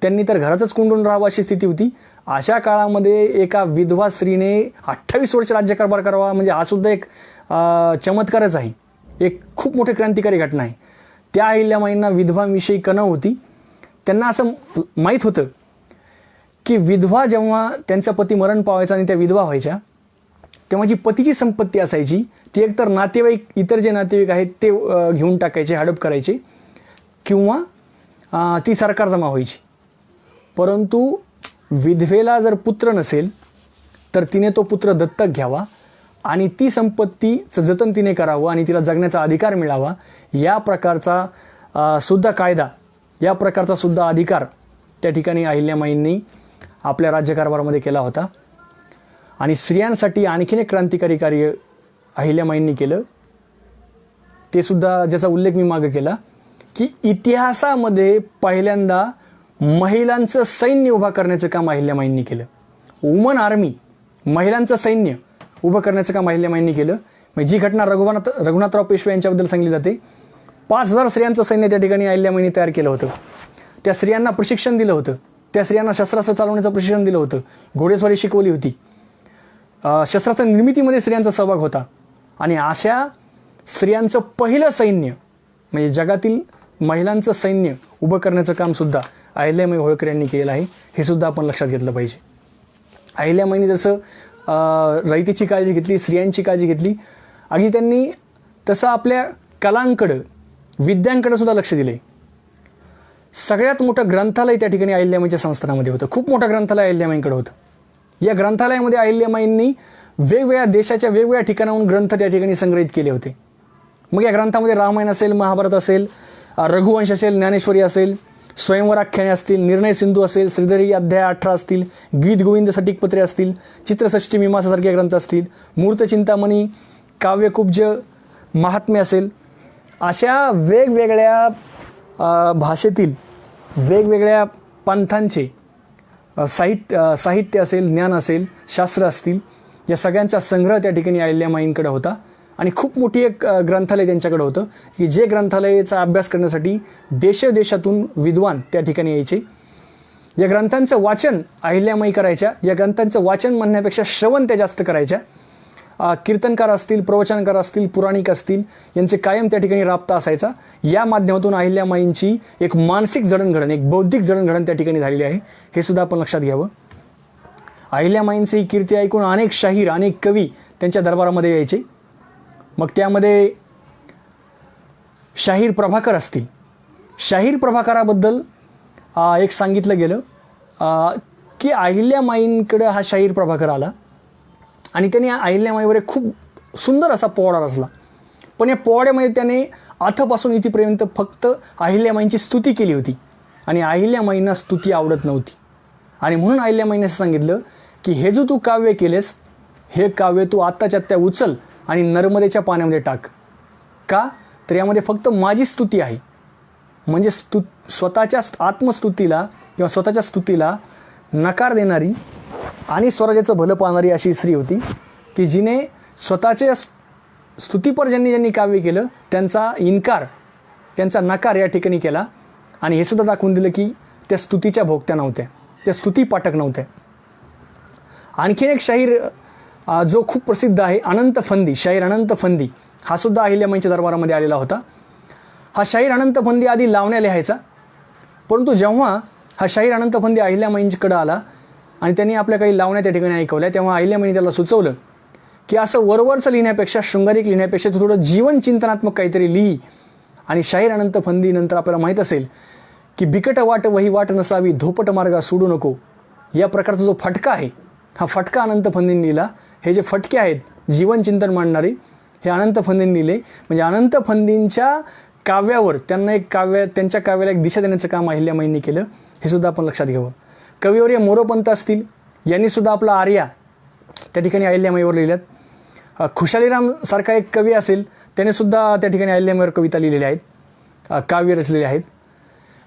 त्यांनी तर घरातच कोंडून राहावं अशी स्थिती होती. अशा काळामध्ये एका विधवा स्त्रीने 28 वर्ष राज्यकारभार करावा, म्हणजे हा सुद्धा एक चमत्कारच आहे, एक खूप मोठी क्रांतिकारी घटना आहे. त्या अहिल्यामाईंना विधवांविषयी कणव होती. त्यांना असं माहीत होतं की विधवा जेव्हा त्यांचा पती मरण पावायचा आणि त्या विधवा व्हायच्या, तेव्हा जी पतीची संपत्ती असायची ती एकतर नातेवाईक, इतर जे नातेवाईक आहेत ते घेऊन टाकायचे, हडप करायचे, किंवा ती सरकार जमा व्हायची. परंतु विधवेला जर पुत्र नसेल तर तिने तो पुत्र दत्तक घ्यावा आणि ती संपत्तीचं जतन तिने करावं आणि तिला जगण्याचा अधिकार मिळावा. या प्रकारचा सुद्धा कायदा, या प्रकारचा सुद्धा अधिकार त्या ठिकाणी अहिल्यामाईंनी आपल्या राज्यकारभारामध्ये केला होता. आणि स्त्रियांसाठी आणखीन एक क्रांतिकारी कार्य अहिल्यामाईंनी केलं, ते सुद्धा ज्याचा उल्लेख मी मागे केला, की इतिहासामध्ये पहिल्यांदा महिलांचं सैन्य उभा करण्याचं काम अहिल्यामाईंनी केलं. वुमन आर्मी, महिलांचं सैन्य उभं करण्याचं काम अहिल्यामाईंनी केलं. म्हणजे जी घटना रघुनाथराव पेशवे यांच्याबद्दल सांगितली जाते, 5000 स्त्रियांचं सैन्य त्या ठिकाणी अहिल्यामाईंनी तयार केलं होतं. त्या स्त्रियांना प्रशिक्षण दिलं होतं, त्या स्त्रियांना शस्त्रास्त्र चालवण्याचं प्रशिक्षण दिलं होतं, घोडेस्वारी शिकवली होती, शस्त्रास्त्र निर्मितीमध्ये स्त्रियांचा सहभाग होता. आणि अशा स्त्रियांचं पहिलं सैन्य, म्हणजे जगातील महिलांचं सैन्य उभं करण्याचं काम सुद्धा अहिल्यामाई होळकर यांनी केलं आहे. हे सुद्धा आपण लक्षात घेतलं पाहिजे. अहिल्यामाईंनी जसं रयतेची काळजी घेतली, स्त्रियांची काळजी घेतली, अगदी त्यांनी तसं आपल्या कलांकडं, विद्यांकडं सुद्धा लक्ष दिले. सगळ्यात मोठं ग्रंथालय त्या ठिकाणी अहिल्यामाईच्या संस्थानामध्ये होतं. खूप मोठं ग्रंथालय अहिल्यामाईंकडे होतं. या ग्रंथालयामध्ये अहिल्यामाईंनी वेगवेगळ्या देशाच्या वेगवेगळ्या ठिकाणाहून ग्रंथ त्या ठिकाणी संग्रहित केले होते. मग या ग्रंथामध्ये रामायण असेल, महाभारत असेल, रघुवंश असेल, ज्ञानेश्वरी असेल, स्वयंवराख्याने असतील, निर्णय सिंधू असेल, श्रीधरी अध्याय 18 असतील, गीत गोविंद सटीकपत्रे असतील, चित्रषष्टी मीमांसासारखे ग्रंथ असतील, मूर्त चिंतामणी, काव्यकुब्ज, महात्म्य असेल, अशा वेगवेगळ्या भाषेतील वेगवेगळ्या पंथांचे साहित्य असेल, ज्ञान असेल, शास्त्र असतील, या सगळ्यांचा संग्रह त्या ठिकाणी अहिल्यामाईंकडे होता. आणि खूप मोठी एक ग्रंथालय त्यांच्याकडे होतं की जे ग्रंथालयाचा अभ्यास करण्यासाठी देशोदेशातून विद्वान त्या ठिकाणी यायचे. या ग्रंथांचं वाचन अहिल्यामाई करायच्या. या ग्रंथांचं वाचन म्हणण्यापेक्षा श्रवण त्या जास्त करायच्या. कीर्तनकार असतील, प्रवचनकार असतील, पुराणिक असतील, यांचे कायम त्या ठिकाणी राबता असायचा. या माध्यमातून अहिल्यामाईंची एक मानसिक जडणघडण, एक बौद्धिक जडणघडण त्या ठिकाणी झालेली आहे, हे सुद्धा आपण लक्षात घ्यावं. अहिल्यामाईंची ही कीर्ती ऐकून अनेक शाहीर, अनेक कवी त्यांच्या दरबारामध्ये यायचे. मग त्यामध्ये शाहीर प्रभाकर असतील. शाहीर प्रभाकराबद्दल एक सांगितलं गेलं की अहिल्यामाईंकडं हा शाहीर प्रभाकर आला आणि त्याने अहिल्यामाईवर एक खूप सुंदर असा पोवाडा रचला. पण या पोवाड्यामध्ये त्याने आथपासून इथेपर्यंत फक्त अहिल्यामाईंची स्तुती केली होती आणि अहिल्यामाईंना स्तुती आवडत नव्हती. आणि म्हणून अहिल्यामाईंनी असं सांगितलं की हे जो तू काव्य केलेस, हे काव्य तू आत्ताच्या आत्ता उचल आणि नर्मदेच्या पाण्यामध्ये टाक. का तर यामध्ये फक्त माझी स्तुती आहे. म्हणजे स्वतःच्या आत्मस्तुतीला किंवा स्वतःच्या स्तुतीला नकार देणारी आणि स्वराज्याचं भलं पाहणारी अशी स्त्री होती की जिने स्वतःच्या स्तुतीपर ज्यांनी काव्य केलं त्यांचा इन्कार, त्यांचा नकार या ठिकाणी केला. आणि हे सुद्धा दाखवून दिलं की त्या स्तुतीच्या भोगत्या नव्हत्या, त्या स्तुती पाठक नव्हत्या. आणखीन एक शाहीर जो खूप प्रसिद्ध आहे, अनंत फंदी, शाहीर अनंत फंदी, हा सुद्धा अहिल्यामाईंच्या दरबारामध्ये आलेला होता. हा शाहीर अनंत फंदी आधी लावण्या लिहायचा, परंतु जेव्हा हा शाहीर अनंत फंदी अहिल्यामाईंकडे आला आणि त्यांनी आपल्या काही लावण्या त्या ठिकाणी ऐकवल्या, तेव्हा अहिल्यामाईंनी त्याला सुचवलं की असं वरवरचं लिहिण्यापेक्षा, शृंगारिक लिहिण्यापेक्षा तू थोडं जीवन चिंतनात्मक काहीतरी लिही. आणि शाहीर अनंत फंदी नंतर आपल्याला माहीत असेल की बिकट वाट वही वाट नसावी, धोपट मार्गा सोडू नको, या प्रकारचा जो फटका आहे, हा फटका अनंत फंदींनी लिहिला. हे जे फटके आहेत जीवन चिंतन मांडणारे, हे अनंत फंदींनी लिहिले. म्हणजे अनंत फंदींच्या काव्यावर त्यांच्या काव्याला एक दिशा देण्याचं काम अहिल्यामाईंनी केलं, हे सुद्धा आपण लक्षात घ्यावं. कविवर्य मोरोपंत असतील, यांनी सुद्धा आपला आर्या त्या ठिकाणी अहिल्यामाईवर लिहिल्यात. खुशालीराम सारखा एक कवी असेल, त्याने सुद्धा त्या ठिकाणी अहिल्यामाईवर कविता लिहिलेल्या आहेत, काव्य रचलेले आहेत.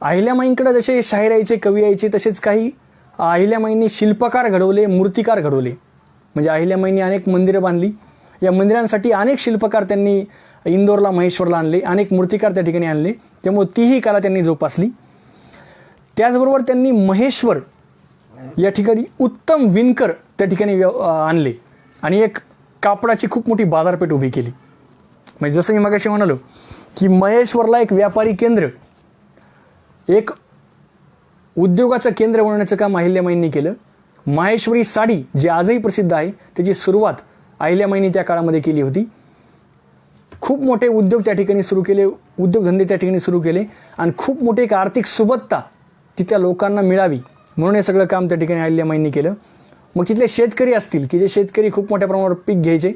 अहिल्यामाईंकडे जसे शाहीर यायचे, कवी यायचे, तसेच काही अहिल्यामाईंनी शिल्पकार घडवले, मूर्तिकार घडवले. म्हणजे अहिल्यामाईंनी अनेक मंदिरं बांधली. या मंदिरांसाठी अनेक शिल्पकार त्यांनी इंदोरला, महेश्वरला आणले, अनेक मूर्तिकार त्या ठिकाणी आणले. त्यामुळे तीही कला त्यांनी जोपासली. त्याचबरोबर त्यांनी महेश्वर या ठिकाणी उत्तम विणकर त्या ठिकाणी आणले आणि एक कापडाची खूप मोठी बाजारपेठ उभी केली. म्हणजे जसं मी मगाशी म्हणालो की महेश्वरला एक व्यापारी केंद्र, एक उद्योगाचं केंद्र बनवण्याचं काम अहिल्यामाईंनी केलं. माहेश्वरी साडी जी आजही प्रसिद्ध आहे, त्याची सुरुवात अहिल्यामाईंनी त्या काळामध्ये केली होती. खूप मोठे उद्योग त्या ठिकाणी सुरू केले, उद्योगधंदे त्या ठिकाणी सुरू केले आणि खूप मोठी एक आर्थिक सुबत्ता तिथल्या लोकांना मिळावी म्हणून हे सगळं काम त्या ठिकाणी अहिल्यामाईंनी केलं. मग तिथले शेतकरी असतील की जे शेतकरी खूप मोठ्या प्रमाणावर पीक घ्यायचे,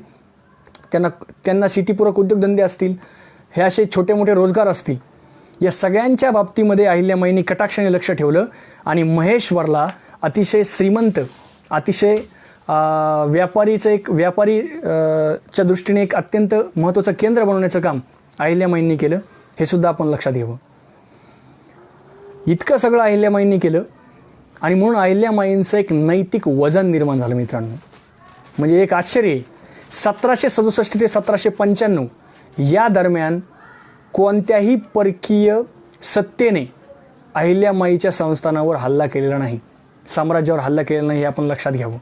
त्यांना शेतीपूरक उद्योगधंदे असतील, हे असे छोटे मोठे रोजगार असतील, या सगळ्यांच्या बाबतीमध्ये अहिल्यामाईंनी कटाक्षाने लक्ष ठेवलं आणि महेश्वरला अतिशय श्रीमंत, अतिशय व्यापारीच्या दृष्टीने एक अत्यंत महत्त्वाचं केंद्र बनवण्याचं काम अहिल्यामाईंनी केलं, हे सुद्धा आपण लक्षात घ्यावं. इतकं सगळं अहिल्यामाईंनी केलं आणि म्हणून अहिल्यामाईंचं एक नैतिक वजन निर्माण झालं मित्रांनो. म्हणजे एक आश्चर्य आहे, 1767 ते 1795 या दरम्यान कोणत्याही परकीय सत्तेने अहिल्यामाईच्या संस्थानावर हल्ला केलेला नाही, साम्राज्यावर हल्ला केलेला नाही, हे आपण लक्षात घ्यावं.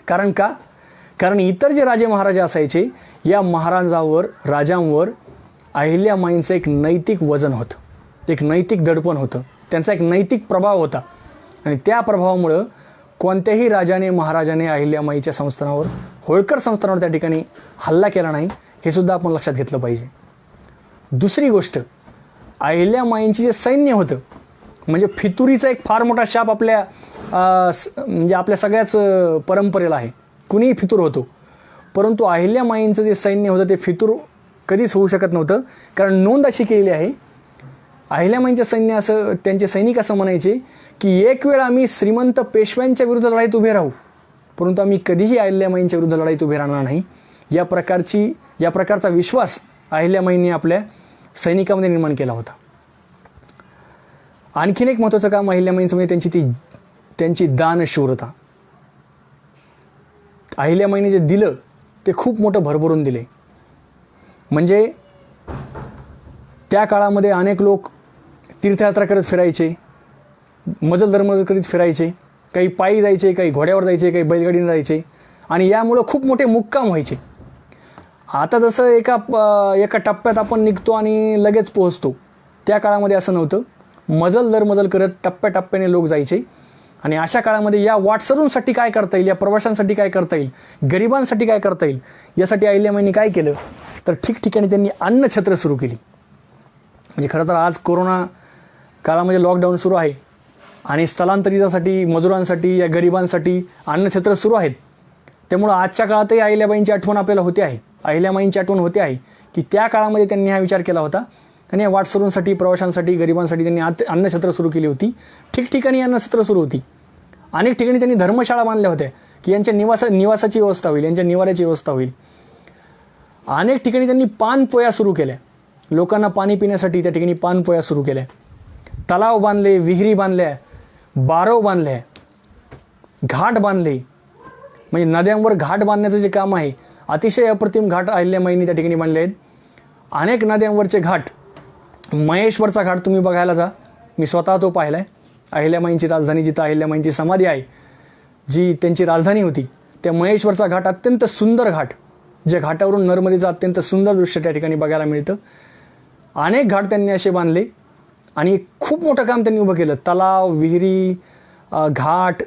कारण का? कारण इतर जे राजे महाराजे असायचे, या राजांवर अहिल्यामाईंचं एक नैतिक वजन होतं, एक नैतिक दडपण होतं, त्यांचा एक नैतिक प्रभाव होता आणि त्या प्रभावामुळं कोणत्याही राजाने, महाराजाने अहिल्यामाईच्या संस्थानावर, होळकर संस्थानावर त्या ठिकाणी हल्ला केला नाही, हे सुद्धा आपण लक्षात घेतलं पाहिजे. दुसरी गोष्ट, अहिल्यामाईंची जे सैन्य होतं, म्हणजे फितुरीचा एक फार मोठा शाप म्हणजे आपल्या सगळ्याच परंपरेला आहे. कुणीही फितूर होतो, परंतु अहिल्यामाईंचं जे सैन्य होतं ते फितूर कधीच होऊ शकत नव्हतं. कारण नोंद अशी केलेली आहे, अहिल्यामाईंचे सैन्य असं, त्यांचे सैनिक असं म्हणायचे की एक वेळ आम्ही श्रीमंत पेशव्यांच्या विरुद्ध लढाईत उभे राहू, परंतु आम्ही कधीही अहिल्यामाईंच्या विरुद्ध लढाईत उभे राहणार नाही. या प्रकारचा विश्वास अहिल्यामाईंनी आपल्या सैनिकामध्ये निर्माण केला होता. आणखीन एक महत्त्वाचं काम अहिल्यामाईंचं म्हणजे त्यांची दानशूरता. अहिल्यामाईंनी जे दिलं ते खूप मोठं भरभरून दिले. म्हणजे त्या काळामध्ये अनेक लोक तीर्थयात्रा करत फिरायचे, मजल दरमजल करीत फिरायचे, काही पायी जायचे, काही घोड्यावर जायचे, काही बैलगाडीने जायचे आणि यामुळं खूप मोठे मुक्काम व्हायचे. आता जसं एका टप्प्यात आपण निघतो आणि लगेच पोहोचतो, त्या काळामध्ये असं नव्हतं. मजल दरमजल करत टप्प्याटप्प्याने लोक जायचे आणि अशा काळामध्ये या वाटसरूंसाठी काय करता येईल, या प्रवाशांसाठी काय करता येईल, गरिबांसाठी काय करता येईल, यासाठी अहिल्यामाईंनी काय केलं तर ठिकठिकाणी त्यांनी अन्नछत्र सुरू केली. म्हणजे खरं तर आज कोरोना काळामध्ये लॉकडाऊन सुरू आहे आणि स्थलांतरितासाठी, मजुरांसाठी, या गरिबांसाठी अन्नछत्र सुरू आहेत. त्यामुळं आजच्या काळातही अहिल्याबाईंची आठवण आपल्याला होते आहे, अहिल्यामाईंची आठवण होते आहे की त्या काळामध्ये त्यांनी हा विचार केला होता आणि या वाटसरूंसाठी, प्रवाशांसाठी, गरिबांसाठी त्यांनी अन्नछत्र सुरू केली होती. ठिकठिकाणी अन्नछत्र सुरू होती. अनेक ठिकाणी त्यांनी धर्मशाळा बांधल्या होत्या की यांच्या निवासाची व्यवस्था होईल, यांच्या निवाऱ्याची व्यवस्था होईल. अनेक ठिकाणी त्यांनी पानपोया सुरू केल्या, लोकांना पाणी पिण्यासाठी त्या ठिकाणी पानपोया सुरू केल्या. तलाव बांधले, विहिरी बांधल्या, बारव बांधल्या, घाट बांधले. म्हणजे नद्यांवर घाट बांधण्याचं जे काम आहे, अतिशय अप्रतिम घाट अहिल्यामाईंनी त्या ठिकाणी बांधले आहेत. अनेक नद्यांवरचे घाट, महेश्वरचा घाट तुम्ही बघायला जा, मी स्वतः तो पाहिला आहे. अहिल्यामाईंची राजधानी, जिथं अहिल्यामाईंची समाधी आहे, जी त्यांची राजधानी होती, त्या महेश्वरचा घाट अत्यंत सुंदर घाट, जे घाटावरून नर्मदेचं अत्यंत सुंदर दृश्य त्या ठिकाणी बघायला मिळतं. अनेक घाट त्यांनी असे बांधले आणि खूप मोठं काम त्यांनी उभं केलं. तलाव, विहिरी, घाट,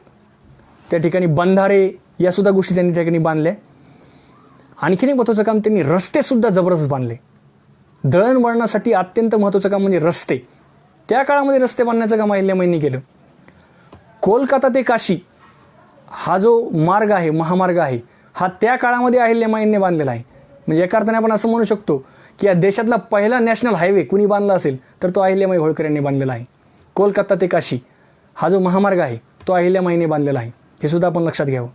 त्या ठिकाणी बंधारे, यासुद्धा गोष्टी त्यांनी त्या ठिकाणी बांधल्या. आणखीन एक महत्त्वाचं काम, त्यांनी रस्तेसुद्धा जबरदस्त बांधले. दळणवळणासाठी अत्यंत महत्त्वाचं काम म्हणजे रस्ते. त्या काळामध्ये रस्ते बांधण्याचं काम अहिल्यामाईंनी केलं. कोलकाता ते काशी हा जो मार्ग आहे, महामार्ग आहे, हा त्या काळामध्ये अहिल्यामाईंनी बांधलेला आहे. म्हणजे एका अर्थाने आपण असं म्हणू शकतो की या देशातला पहिला नॅशनल हायवे कुणी बांधला असेल तर तो अहिल्यामाई होळकर यांनी बांधलेला आहे. कोलकाता ते काशी हा जो महामार्ग आहे तो अहिल्यामाईंनी बांधलेला आहे, हे सुद्धा आपण लक्षात घ्यावं.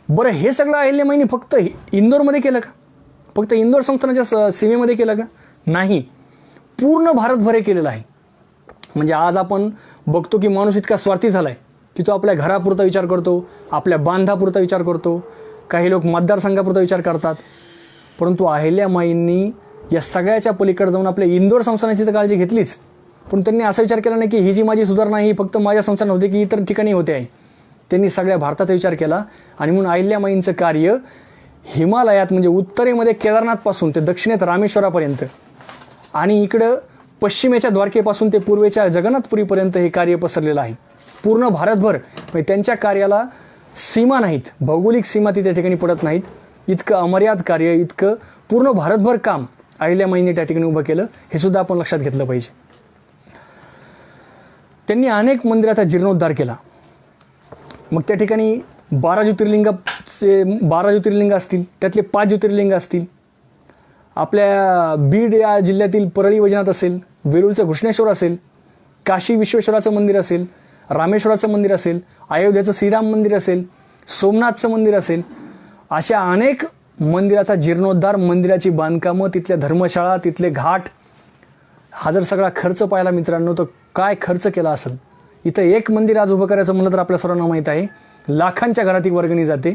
बरं, हे सगळं अहिल्यामाईंनी फक्त इंदोरमध्ये केलं का? फक्त इंदोर संस्थानाच्या सीमेमध्ये केलं का? नाही, पूर्ण भारतभर केलेलं आहे. म्हणजे आज आपण बघतो की माणूस इतका स्वार्थी झाला आहे की तो आपल्या घरापुरता विचार करतो, आपल्या बांधापुरता विचार करतो, काही लोक मतदारसंघापुरता विचार करतात. परंतु अहिल्यामाईंनी या सगळ्याच्या पलीकडे जाऊन आपल्या इंदोर संस्थानाची तर काळजी घेतलीच, पण त्यांनी असा विचार केला नाही की ही जी माझी सुधारणा ही फक्त माझ्या संस्थान होते की इतर ठिकाणी होते आहे. त्यांनी सगळ्या भारताचा विचार केला आणि म्हणून अहिल्यामाईंचं कार्य हिमालयात, म्हणजे उत्तरेमध्ये केदारनाथपासून ते दक्षिणेत रामेश्वरापर्यंत आणि इकडं पश्चिमेच्या द्वारकेपासून ते पूर्वेच्या जगन्नाथपुरीपर्यंत हे कार्य पसरलेलं आहे. पूर्ण भारतभर. म्हणजे त्यांच्या कार्याला सीमा नाहीत, भौगोलिक सीमा ती त्या ठिकाणी पडत नाहीत. इतकं अमर्याद कार्य, इतकं पूर्ण भारतभर काम अहिल्यामाईंनी त्या ठिकाणी उभं केलं, हे सुद्धा आपण लक्षात घेतलं पाहिजे. त्यांनी अनेक मंदिराचा जीर्णोद्धार केला. मग त्या ठिकाणी 12 ज्योतिर्लिंग असतील, त्यातले 5 ज्योतिर्लिंग असतील. आपल्या बीड या जिल्ह्यातील परळी वैजनाथ असेल, वेरूळचं घृष्णेश्वर असेल, काशी विश्वेश्वराचं मंदिर असेल, रामेश्वराचं मंदिर असेल, अयोध्येचं श्रीराम मंदिर असेल, सोमनाथचं मंदिर असेल, अशा अनेक मंदिराचा जीर्णोद्धार, मंदिराची बांधकामं, तिथल्या धर्मशाळा, तिथले घाट, हा जर सगळा खर्च पाहिला मित्रांनो तर काय खर्च केला असेल. इथं एक मंदिर आज उभं करायचं म्हणलं तर आपल्या सर्वांना माहीत आहे लाखांच्या घरात वर्गणी जाते,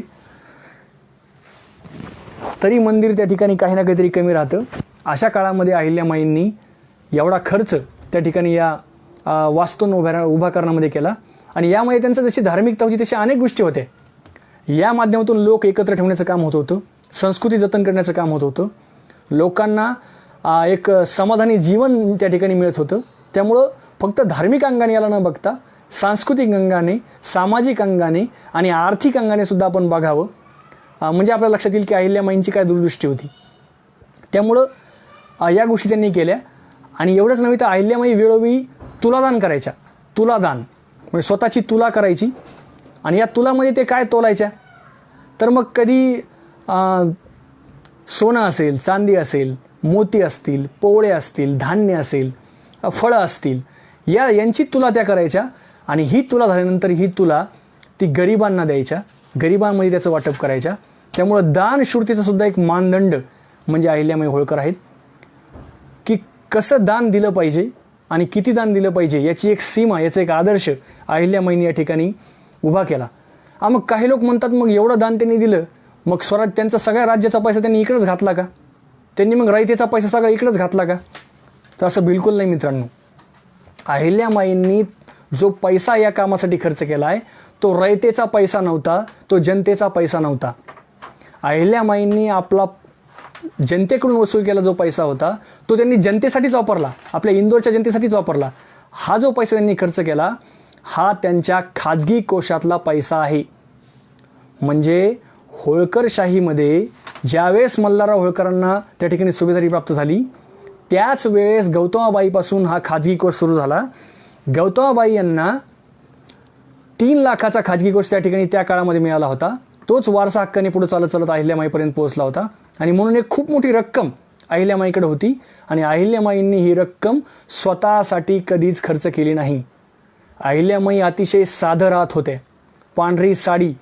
तरी मंदिर त्या ठिकाणी काही ना काहीतरी कमी राहतं. अशा काळामध्ये अहिल्यामाईंनी एवढा खर्च त्या ठिकाणी या वास्तूंना उभा करण्यामध्ये केला आणि यामध्ये त्यांचं जशी धार्मिकता होती तशी अनेक गोष्टी होत्या. या माध्यमातून लोक एकत्र ठेवण्याचं काम होत होतं, संस्कृती जतन करण्याचं काम होत होतं, लोकांना एक समाधानी जीवन त्या ठिकाणी मिळत होतं. त्यामुळं फक्त धार्मिक अंगाने याला न बघता सांस्कृतिक अंगाने, सामाजिक अंगाने आणि आर्थिक अंगाने सुद्धा आपण बघावं, म्हणजे आपल्या लक्षात येईल की अहिल्यामाईंची काय दूरदृष्टी होती. त्यामुळं या गोष्टी त्यांनी केल्या. आणि एवढंच नव्हे तर अहिल्यामाई वेळोवेळी तुलादान करायच्या. तुलादान म्हणजे स्वतःची तुला करायची आणि या तुलामध्ये ते काय तोलायच्या तर मग कधी सोनं असेल, चांदी असेल, मोती असतील, पोवळे असतील, धान्य असेल, फळं असतील, यांची तुला त्या करायच्या आणि ही तुला झाल्यानंतर ही तुला ती गरिबांना द्यायच्या, गरिबांमध्ये त्याचं वाटप करायच्या. त्यामुळं दानशूरतेचा सुद्धा एक मानदंड म्हणजे अहिल्यामाई होळकर आहेत की कसं दान दिलं पाहिजे आणि किती दान दिलं पाहिजे याची एक सीमा, याचा एक आदर्श अहिल्यामाईंनी या ठिकाणी उभा केला. मग काही लोक म्हणतात मग एवढं दान त्यांनी दिलं, मग स्वराज त्यांचा सगळ्या राज्याचा पैसा त्यांनी इकडेच घातला का? त्यांनी मग रयतेचा पैसा सगळा इकडेच घातला का? तर असं बिलकुल नाही मित्रांनो. अहिल्यामाईंनी जो पैसा या कामासाठी खर्च केला आहे तो रयतेचा पैसा नव्हता, तो जनतेचा पैसा नव्हता. अहिल्यामाईंनी आपला जनतेकडून वसूल केला जो पैसा होता तो त्यांनी जनतेसाठीच वापरला, आपल्या इंदोरच्या जनतेसाठीच वापरला. हा जो पैसा त्यांनी खर्च केला हा त्यांच्या खाजगी कोशातला पैसा आहे. म्हणजे होळकरशाहीमध्ये ज्यावेळेस मल्हारराव होळकरांना त्या ठिकाणी सुभेदारी प्राप्त झाली त्याच वेळेस गौतमाबाईपासून हा खाजगी कोष सुरू झाला. गौतमाबाई यांना 3 लाखाचा खाजगी कोष त्या ठिकाणी त्या काळामध्ये मिळाला होता. तोच वारसा हक्काने पुढे चालत चालत अहिल्यामाईपर्यंत पोहोचला होता आणि म्हणून एक खूप मोठी रक्कम अहिल्यामाईकडे होती आणि अहिल्यामाईंनी ही रक्कम स्वतःसाठी कधीच खर्च केली नाही. अहिल्यामाई अतिशय साधं राहत होते. पांढरी साडी,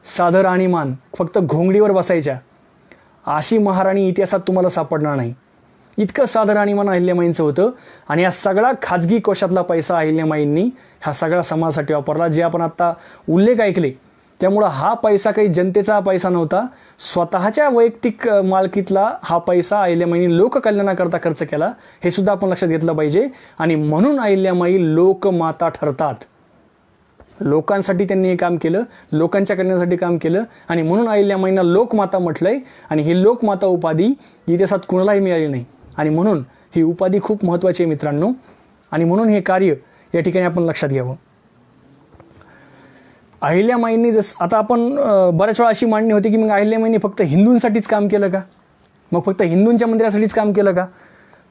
साधं राहणीमान, फक्त घोंगडीवर बसायच्या. अशी महाराणी इतिहासात तुम्हाला सापडणार नाही. इतकं साधं राहणीमान अहिल्यामाईंचं होतं आणि या सगळा खाजगी कोशातला पैसा अहिल्यामाईंनी हा सगळा समाजासाठी वापरला, जे आपण आत्ता उल्लेख ऐकले. त्यामुळं हा पैसा काही जनतेचा पैसा नव्हता, स्वतःच्या वैयक्तिक मालकीतला हा पैसा अहिल्यामाईंनी लोककल्याणाकरता खर्च केला, हे सुद्धा आपण लक्षात घेतलं पाहिजे. आणि म्हणून अहिल्यामाई लोकमाता ठरतात. लोकांसाठी त्यांनी हे काम केलं, लोकांच्या कल्याणासाठी काम केलं आणि म्हणून अहिल्यामाईंना लोकमाता म्हटलंय. आणि ही लोकमाता उपाधी इतिहासात कुणालाही मिळाली नाही आणि म्हणून ही उपाधी खूप महत्त्वाची आहे मित्रांनो. आणि म्हणून हे कार्य या ठिकाणी आपण लक्षात घ्यावं. अहिल्यामाईंनी आता आपण बऱ्याच वेळा अशी मांडणी होती की मग अहिल्यामाईंनी फक्त हिंदूंसाठीच काम केलं का, मग फक्त हिंदूंच्या मंदिरासाठीच काम केलं का?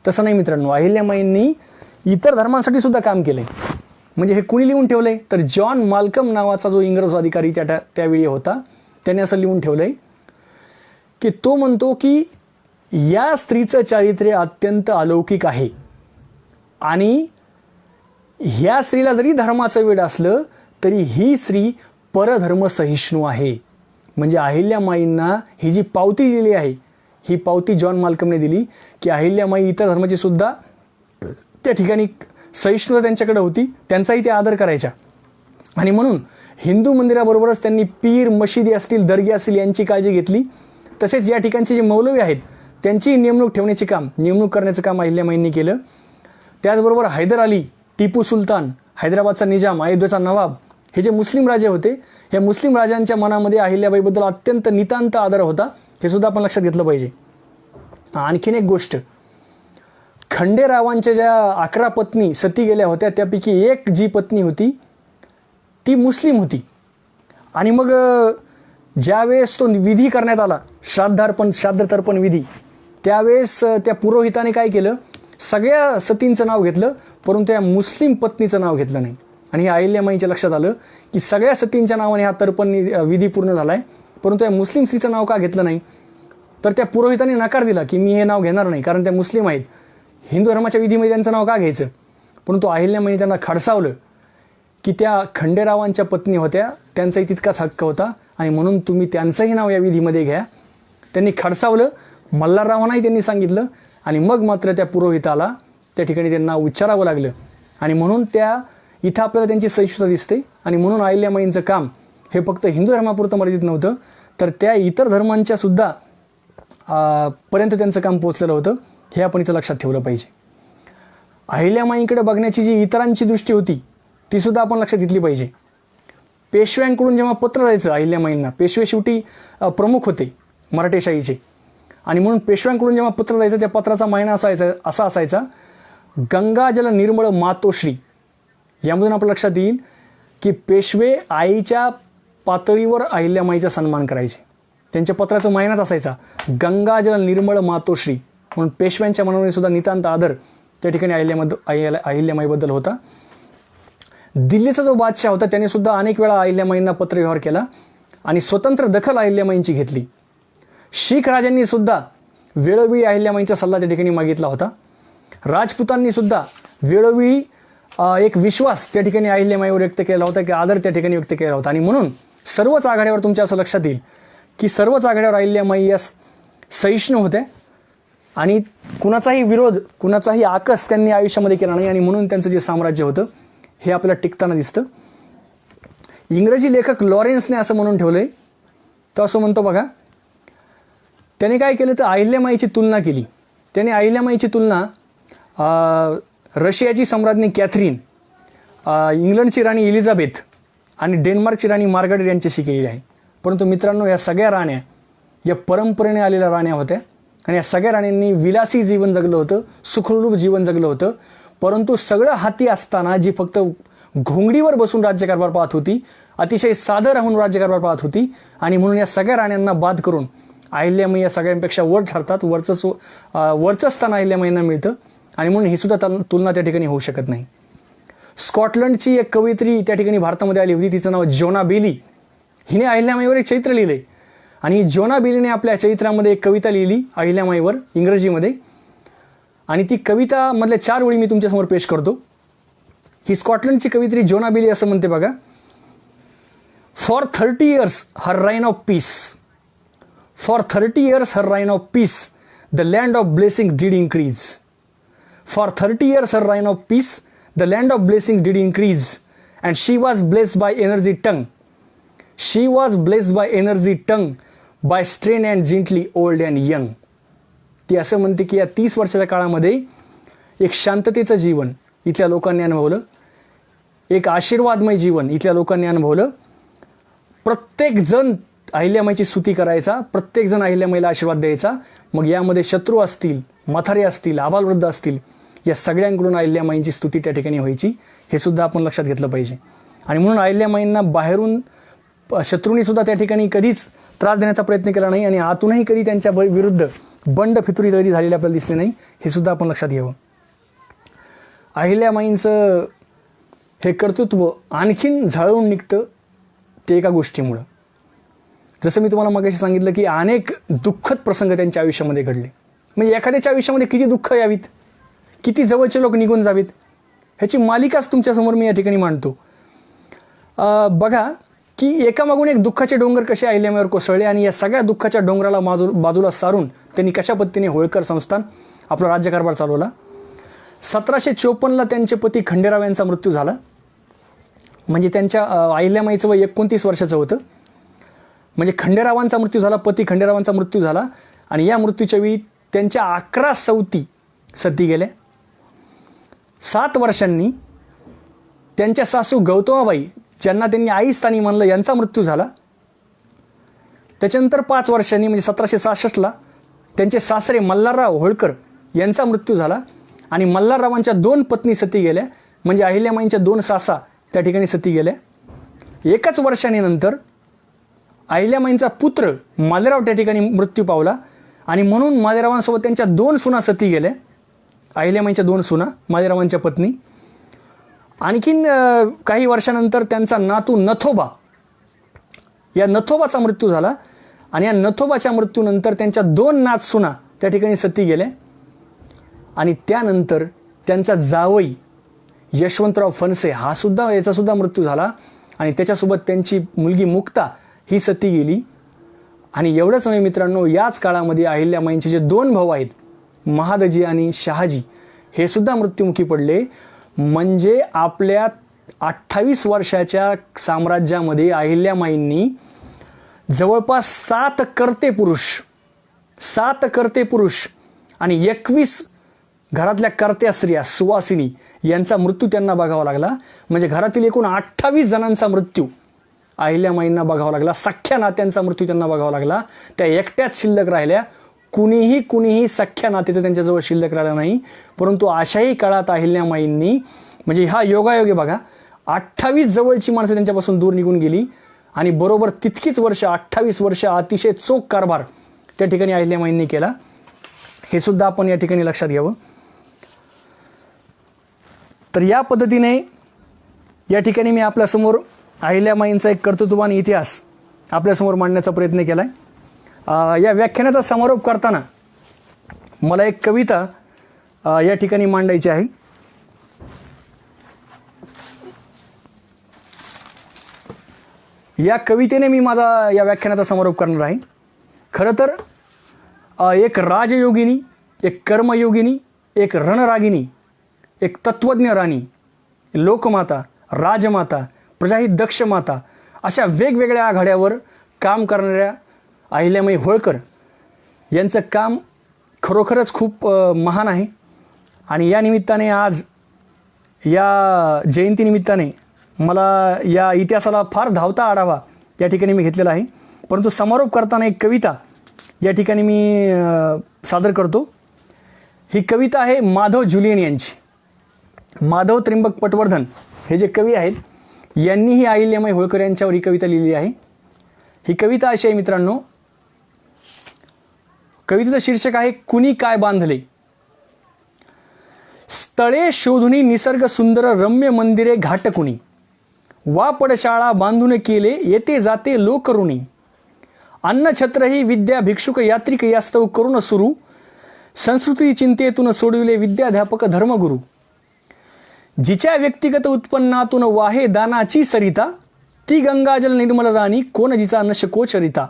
तसं नाही मित्रांनो. अहिल्यामाईंनी इतर धर्मांसाठी सुद्धा काम केलंय. म्हणजे हे कुणी लिहून ठेवलंय तर जॉन माल्कम नावाचा जो इंग्रज अधिकारी त्यावेळी होता त्याने असं लिहून ठेवलंय की तो म्हणतो की या स्त्रीचं चारित्र्य अत्यंत अलौकिक आहे आणि ह्या स्त्रीला जरी धर्माचं वेड असलं तरी ही स्त्री परधर्म सहिष्णू आहे. म्हणजे अहिल्यामाईंना ही जी पावती दिली आहे ही पावती जॉन माल्कमने दिली की अहिल्यामाई इतर धर्माची सुद्धा त्या ठिकाणी सहिष्णुता त्यांच्याकडे होती, त्यांचाही ते आदर करायच्या. आणि म्हणून हिंदू मंदिराबरोबरच त्यांनी पीर, मशिदी असतील, दर्गे असतील यांची काळजी घेतली. तसेच या ठिकाणचे जे मौलवी आहेत त्यांची नेमणूक करण्याचं काम अहिल्यामाईंनी केलं. त्याचबरोबर हैदर अली, टिपू सुलतान, हैदराबादचा निजाम, अयोध्येचा नवाब हे जे मुस्लिम राजे होते, या मुस्लिम राजांच्या मनामध्ये अहिल्याबाईबद्दल अत्यंत नितांत आदर होता, हे सुद्धा आपण लक्षात घेतलं पाहिजे. आणखीन एक गोष्ट, खंडेरावांच्या ज्या 11 पत्नी सती गेल्या होत्या त्यापैकी एक जी पत्नी होती ती मुस्लिम होती. आणि मग ज्यावेळेस तो विधी करण्यात आला, श्राद्ध तर्पण विधी, त्यावेळेस त्या पुरोहिताने काय केलं, सगळ्या सतींचं नाव घेतलं परंतु त्या मुस्लिम पत्नीचं नाव घेतलं नाही. आणि हे अहिल्यामाईच्या लक्षात आलं की सगळ्या सतींच्या नावाने हा तर्पण विधी पूर्ण झाला आहे परंतु या मुस्लिम स्त्रीचं नाव का घेतलं नाही. तर त्या पुरोहिताने नकार दिला की मी हे नाव घेणार नाही कारण त्या मुस्लिम आहेत, हिंदू धर्माच्या विधीमध्ये त्यांचं नाव का घ्यायचं. परंतु अहिल्यामाईने त्यांना खडसावलं की त्या खंडेरावांच्या पत्नी होत्या, त्यांचाही तितकाच हक्क होता आणि म्हणून तुम्ही त्यांचंही नाव या विधीमध्ये घ्या. त्यांनी खडसावलं, मल्हाररावांनाही त्यांनी सांगितलं आणि मग मात्र त्या पुरोहिताला त्या ठिकाणी त्यांना उच्चारावं लागलं. आणि म्हणून इथं आपल्याला त्यांची सहिष्णुता दिसते. आणि म्हणून अहिल्यामाईंचं काम हे फक्त हिंदू धर्मापुरतं मर्यादित नव्हतं तर त्या इतर धर्मांच्या सुद्धा पर्यंत त्यांचं काम पोचलेलं होतं, हे आपण इथं लक्षात ठेवलं पाहिजे. अहिल्यामाईंकडे बघण्याची जी इतरांची दृष्टी होती ती सुद्धा आपण लक्षात घेतली पाहिजे. पेशव्यांकडून जेव्हा पत्र जायचं अहिल्यामाईंना, पेशवे शेवटी प्रमुख होते मराठेशाहीचे, आणि म्हणून पेशव्यांकडून जेव्हा पत्र जायचं त्या पत्राचा महिना असा असायचा, गंगाजल निर्मळ मातोश्री. यामधून आपल्या लक्षात येईल की पेशवे आईच्या पातळीवर अहिल्यामाईचा सन्मान करायचे. त्यांच्या पत्राचा महिनाच असायचा गंगाजल निर्मळ मातोश्री. म्हणून पेशव्यांच्या मनामध्ये सुद्धा नितांत आदर त्या ठिकाणी अहिल्यामाईबद्दल होता. दिल्लीचा जो बादशाह होता त्याने सुद्धा अनेक वेळा अहिल्यामाईंना पत्रव्यवहार केला आणि स्वतंत्र दखल अहिल्यामाईंची घेतली. शीख राजांनी सुद्धा वेळोवेळी अहिल्यामाईंचा सल्ला त्या ठिकाणी मागितला होता. राजपुतांनी सुद्धा वेळोवेळी एक विश्वास त्या ठिकाणी अहिल्यामाईवर व्यक्त केला होता की आदर त्या ठिकाणी व्यक्त केला होता. आणि म्हणून सर्वच आघाड्यावर तुमच्या असं लक्षात येईल की सर्वच आघाड्यावर अहिल्यामाई या सहिष्णू होत्या. आणि कुणाचाही विरोध, कुणाचाही आकस त्यांनी आयुष्यामध्ये केला नाही, आणि म्हणून त्यांचं जे साम्राज्य होतं हे आपल्याला टिकताना दिसतं. इंग्रजी लेखक लॉरेन्सने असं म्हणून ठेवलंय, तो असं म्हणतो बघा, त्याने काय केलं तर अहिल्यामाईची तुलना केली. त्याने अहिल्यामाईची तुलना रशियाची सम्राज्ञी कॅथरीन, इंग्लंडची राणी एलिझाबेथ आणि डेन्मार्कची राणी मार्गारेट यांच्याशी केलेली आहे. परंतु मित्रांनो, या सगळ्या राण्या या परंपरेने आलेल्या राण्या होत्या, आणि या सगळ्या राण्यांनी विलासी जीवन जगलं होतं, सुखरूप जीवन जगलं होतं. परंतु सगळं हाती असताना जी फक्त घोंगडीवर बसून राज्यकारभार पाहत होती, अतिशय साधं राहून राज्यकारभार पाहत होती, आणि म्हणून या सगळ्या राण्यांना बाद करून अहिल्यामाई या सगळ्यांपेक्षा वर ठरतात. वरचं स्थान अहिल्यामाईंना मिळतं, आणि म्हणून ही सुद्धा तुलना त्या ठिकाणी होऊ शकत नाही. स्कॉटलंडची एक कवयित्री त्या ठिकाणी भारतामध्ये आली होती, तिचं नाव जोना बेली. हिने अहिल्यामाईवर एक चरित्र लिहिलंय, आणि जोना बेलीने आपल्या चरित्रामध्ये एक कविता लिहिली अहिल्यामाईवर इंग्रजीमध्ये, आणि ती कविता मधल्या 4 ओळी मी तुमच्यासमोर पेश करतो. ही स्कॉटलंडची कवयित्री जोना बेली असं म्हणते बघा, for 30 years her reign of peace, for 30 years her reign of peace, the land of blessing did increase. For 30 years her reign of peace, the land of blessing did increase, and she was blessed by energy tongue. She was blessed by energy tongue, by strain and gently old and young. ती असं म्हणते की या 30 वर्षाच्या काळामध्ये एक शांततेचं जीवन इथल्या लोकांनी अनुभवलं, एक आशीर्वादमय जीवन इथल्या लोकांनी अनुभवलं. प्रत्येकजण अहिल्यामाईची स्तुती करायचा, प्रत्येकजण अहिल्यामाईला आशीर्वाद द्यायचा. मग यामध्ये शत्रू असतील, म्हातारे असतील, आबालवृद्ध असतील, या सगळ्यांकडून अहिल्यामाईंची स्तुती त्या ठिकाणी व्हायची. हे सुद्धा आपण लक्षात घेतलं पाहिजे. आणि म्हणून अहिल्यामाईंना बाहेरून शत्रूंनी सुद्धा त्या ठिकाणी कधीच त्रास देण्याचा प्रयत्न केला नाही, आणि आतूनही कधी त्यांच्या विरुद्ध बंड फितुरी कधी झालेली आपल्याला दिसली नाही. हे सुद्धा आपण लक्षात घ्यावं. अहिल्यामाईंचं हे कर्तृत्व आणखीन झळून निघतं ते एका गोष्टीमुळं. जसं मी तुम्हाला मगाशी सांगितलं की अनेक दुःखद प्रसंग त्यांच्या आयुष्यामध्ये घडले. म्हणजे एखाद्याच्या आयुष्यामध्ये किती दुःख यावीत, किती जवळचे लोक निघून जावीत, ह्याची मालिकाच तुमच्यासमोर मी या ठिकाणी मांडतो. बघा की एकामागून एक दुःखाचे डोंगर कसे अहिल्यामाईवर कोसळले, आणि या सगळ्या दुःखाच्या डोंगराला बाजूला सारून त्यांनी कशा पद्धतीने होळकर संस्थान आपला राज्यकारभार चालवला. 1754ला त्यांचे पती खंडेराव यांचा मृत्यू झाला. म्हणजे त्यांच्या अहिल्यामाईचं वय 29 वर्षाचं होतं. म्हणजे खंडेरावांचा मृत्यू झाला, पती खंडेरावांचा मृत्यू झाला, आणि या मृत्यूच्या वेळी त्यांच्या 11 सवती सती गेल्या. 7 वर्षांनी त्यांच्या सासू गौतमाबाई, ज्यांना त्यांनी आई स्थानी मानलं, यांचा मृत्यू झाला. त्याच्यानंतर 5 वर्षांनी म्हणजे 1766ला त्यांचे सासरे मल्हारराव होळकर यांचा मृत्यू झाला, आणि मल्हाररावांच्या 2 पत्नी सती गेल्या. म्हणजे अहिल्यामाईंच्या 2 सासा त्या ठिकाणी सती गेल्या. 1च वर्षांनी नंतर अहिल्यामाईंचा पुत्र मालेराव त्या ठिकाणी मृत्यू पावला, आणि म्हणून मालेरावांसोबत त्यांच्या 2 सुना सती गेल्या. अहिल्यामाईंच्या 2 सुना मालेरावांच्या पत्नी. आणखीन काही वर्षानंतर त्यांचा नातू नथोबा, या नथोबाचा मृत्यू झाला, आणि या नथोबाच्या मृत्यूनंतर त्यांच्या 2 नात सुना त्या ठिकाणी सती गेल्या. आणि त्यानंतर त्यांचा जावई यशवंतराव फणसे याचा सुद्धा मृत्यू झाला, आणि त्याच्यासोबत त्यांची मुलगी मुक्ता ही सती गेली. आणि एवढंच नाही मित्रांनो, याच काळामध्ये अहिल्यामाईंचे जे 2 भाऊ आहेत, महादजी आणि शहाजी, हे सुद्धा मृत्युमुखी पडले. म्हणजे आपल्या 28 वर्षाच्या साम्राज्यामध्ये अहिल्यामाईंनी जवळपास 7 कर्ते पुरुष आणि 21 घरातल्या कर्त्या स्त्रिया, सुवासिनी यांचा मृत्यू त्यांना बघावा लागला. म्हणजे घरातील एकूण 28 जणांचा मृत्यू अहिल्यामाईंना बघावा लागला. सख्ख्या नात्यांचा मृत्यू त्यांना बघावा लागला. त्या एकट्याच शिल्लक राहिल्या. कुणीही सख्ख्या नात्याचं त्यांच्याजवळ शिल्लक राहिलं नाही. परंतु अशाही काळात अहिल्यामाईंनी, म्हणजे हा योगायोग आहे बघा, 28 जवळची माणसं त्यांच्यापासून दूर निघून गेली, आणि बरोबर तितकीच वर्ष, 28 वर्ष अतिशय चोख कारभार त्या ठिकाणी अहिल्यामाईंनी केला. हे सुद्धा आपण या ठिकाणी लक्षात घ्यावं. तर या पद्धतीने या ठिकाणी मी आपल्यासमोर अहिल्यामाईंचा एक कर्तृत्ववान इतिहास आपल्यासमोर मांडण्याचा प्रयत्न केला आहे. या व्याख्यानाचा समारोप करताना मला एक कविता या ठिकाणी मांडायची आहे. या कवितेने मी माझा या व्याख्यानाचा समारोप करणार आहे. खरं तर एक राजयोगिनी, एक कर्मयोगिनी, एक रणरागिनी, एक तत्वज्ञ राणी, लोकमाता, राजमाता, प्रजाहित दक्ष माता, अशा वेगवेगळ्या आघाड्यावर काम करणाऱ्या अहिल्यामाई होळकर यांचं काम खरोखरच खूप महान आहे. आणि या निमित्ताने आज या जयंतीनिमित्ताने मला या इतिहासाला फार धावता आढावा या ठिकाणी मी घेतलेला आहे. परंतु समारोप करताना एक कविता या ठिकाणी मी सादर करतो. ही कविता आहे माधव जुलियन यांची. माधव त्र्यंबक पटवर्धन हे जे कवी आहेत यांनी ही अहिल्यामाई होळकर यांच्यावर ही कविता लिहिली आहे. ही कविता अशी आहे मित्रांनो. कवितेचं शीर्षक आहे कुणी काय बांधले. स्थळे शोधुनी निसर्ग सुंदर रम्य मंदिरे घाटकुणी, वापडशाळा बांधून केले येते जाते लोकरुणी, अन्नछत्रही विद्या भिक्षुक यात्रिक यास्तव करून सुरू, संस्कृती चिंतेतून सोडविले विद्याध्यापक धर्मगुरू, जिच्या व्यक्तिगत उत्पन्नातून वाहे दानाची सरिता, ती गंगाजल निर्मल राणी कोण जिचा नशको चरिता,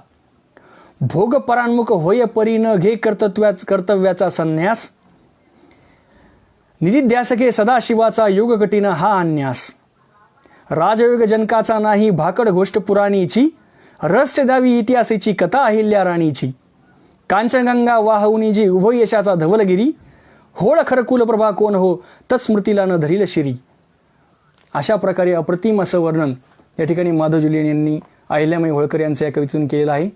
भोग परान्मुख होय परी न घे कर्तव्याचा संन्यास, निधिध्यासके सदाशिवाचा योग कठीण हा अन्यास, राजयोग जनकाचा नाही भाकड गोष्ट पुराणीची, रहस्य दावी इतिहासाची कथा अहिल्या राणीची, कांचनगंगा वाहवनी जी उभय यशाचा धवलगिरी, होळ खरकुल प्रभा कोण हो तत्स्मृतीला न धरील शिरी. अशा प्रकारे अप्रतिम असं वर्णन या ठिकाणी माधव जुलियन यांनी अहिल्यामाई होळकर यांच्या या कवितेतून केलेलं आहे.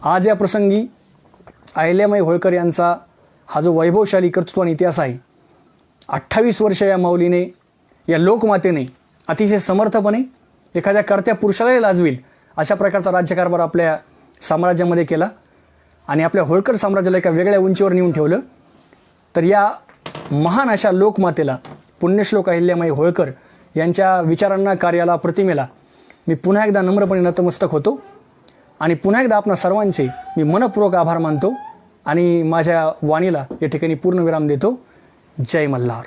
आज या प्रसंगी अहिल्यामाई होळकर यांचा हा जो वैभवशाली कर्तृत्वान इतिहास आहे, 28 वर्ष या माऊलीने, या लोकमातेने अतिशय समर्थपणे एखाद्या कर्त्या पुरुषालाही लाजवेल अशा प्रकारचा राज्यकारभार आपल्या साम्राज्यामध्ये केला आणि आपल्या होळकर साम्राज्याला एका वेगळ्या उंचीवर नेऊन ठेवलं. तर या महान अशा लोकमातेला, पुण्यश्लोक अहिल्यामाई होळकर यांच्या विचारांना, कार्याला, प्रतिमेला मी पुन्हा एकदा नम्रपणे नतमस्तक होतो आणि पुन्हा एकदा आपणा सर्वांचे मी मनपूर्वक आभार मानतो आणि माझ्या वाणीला या ठिकाणी पूर्णविराम देतो. जय मल्हार.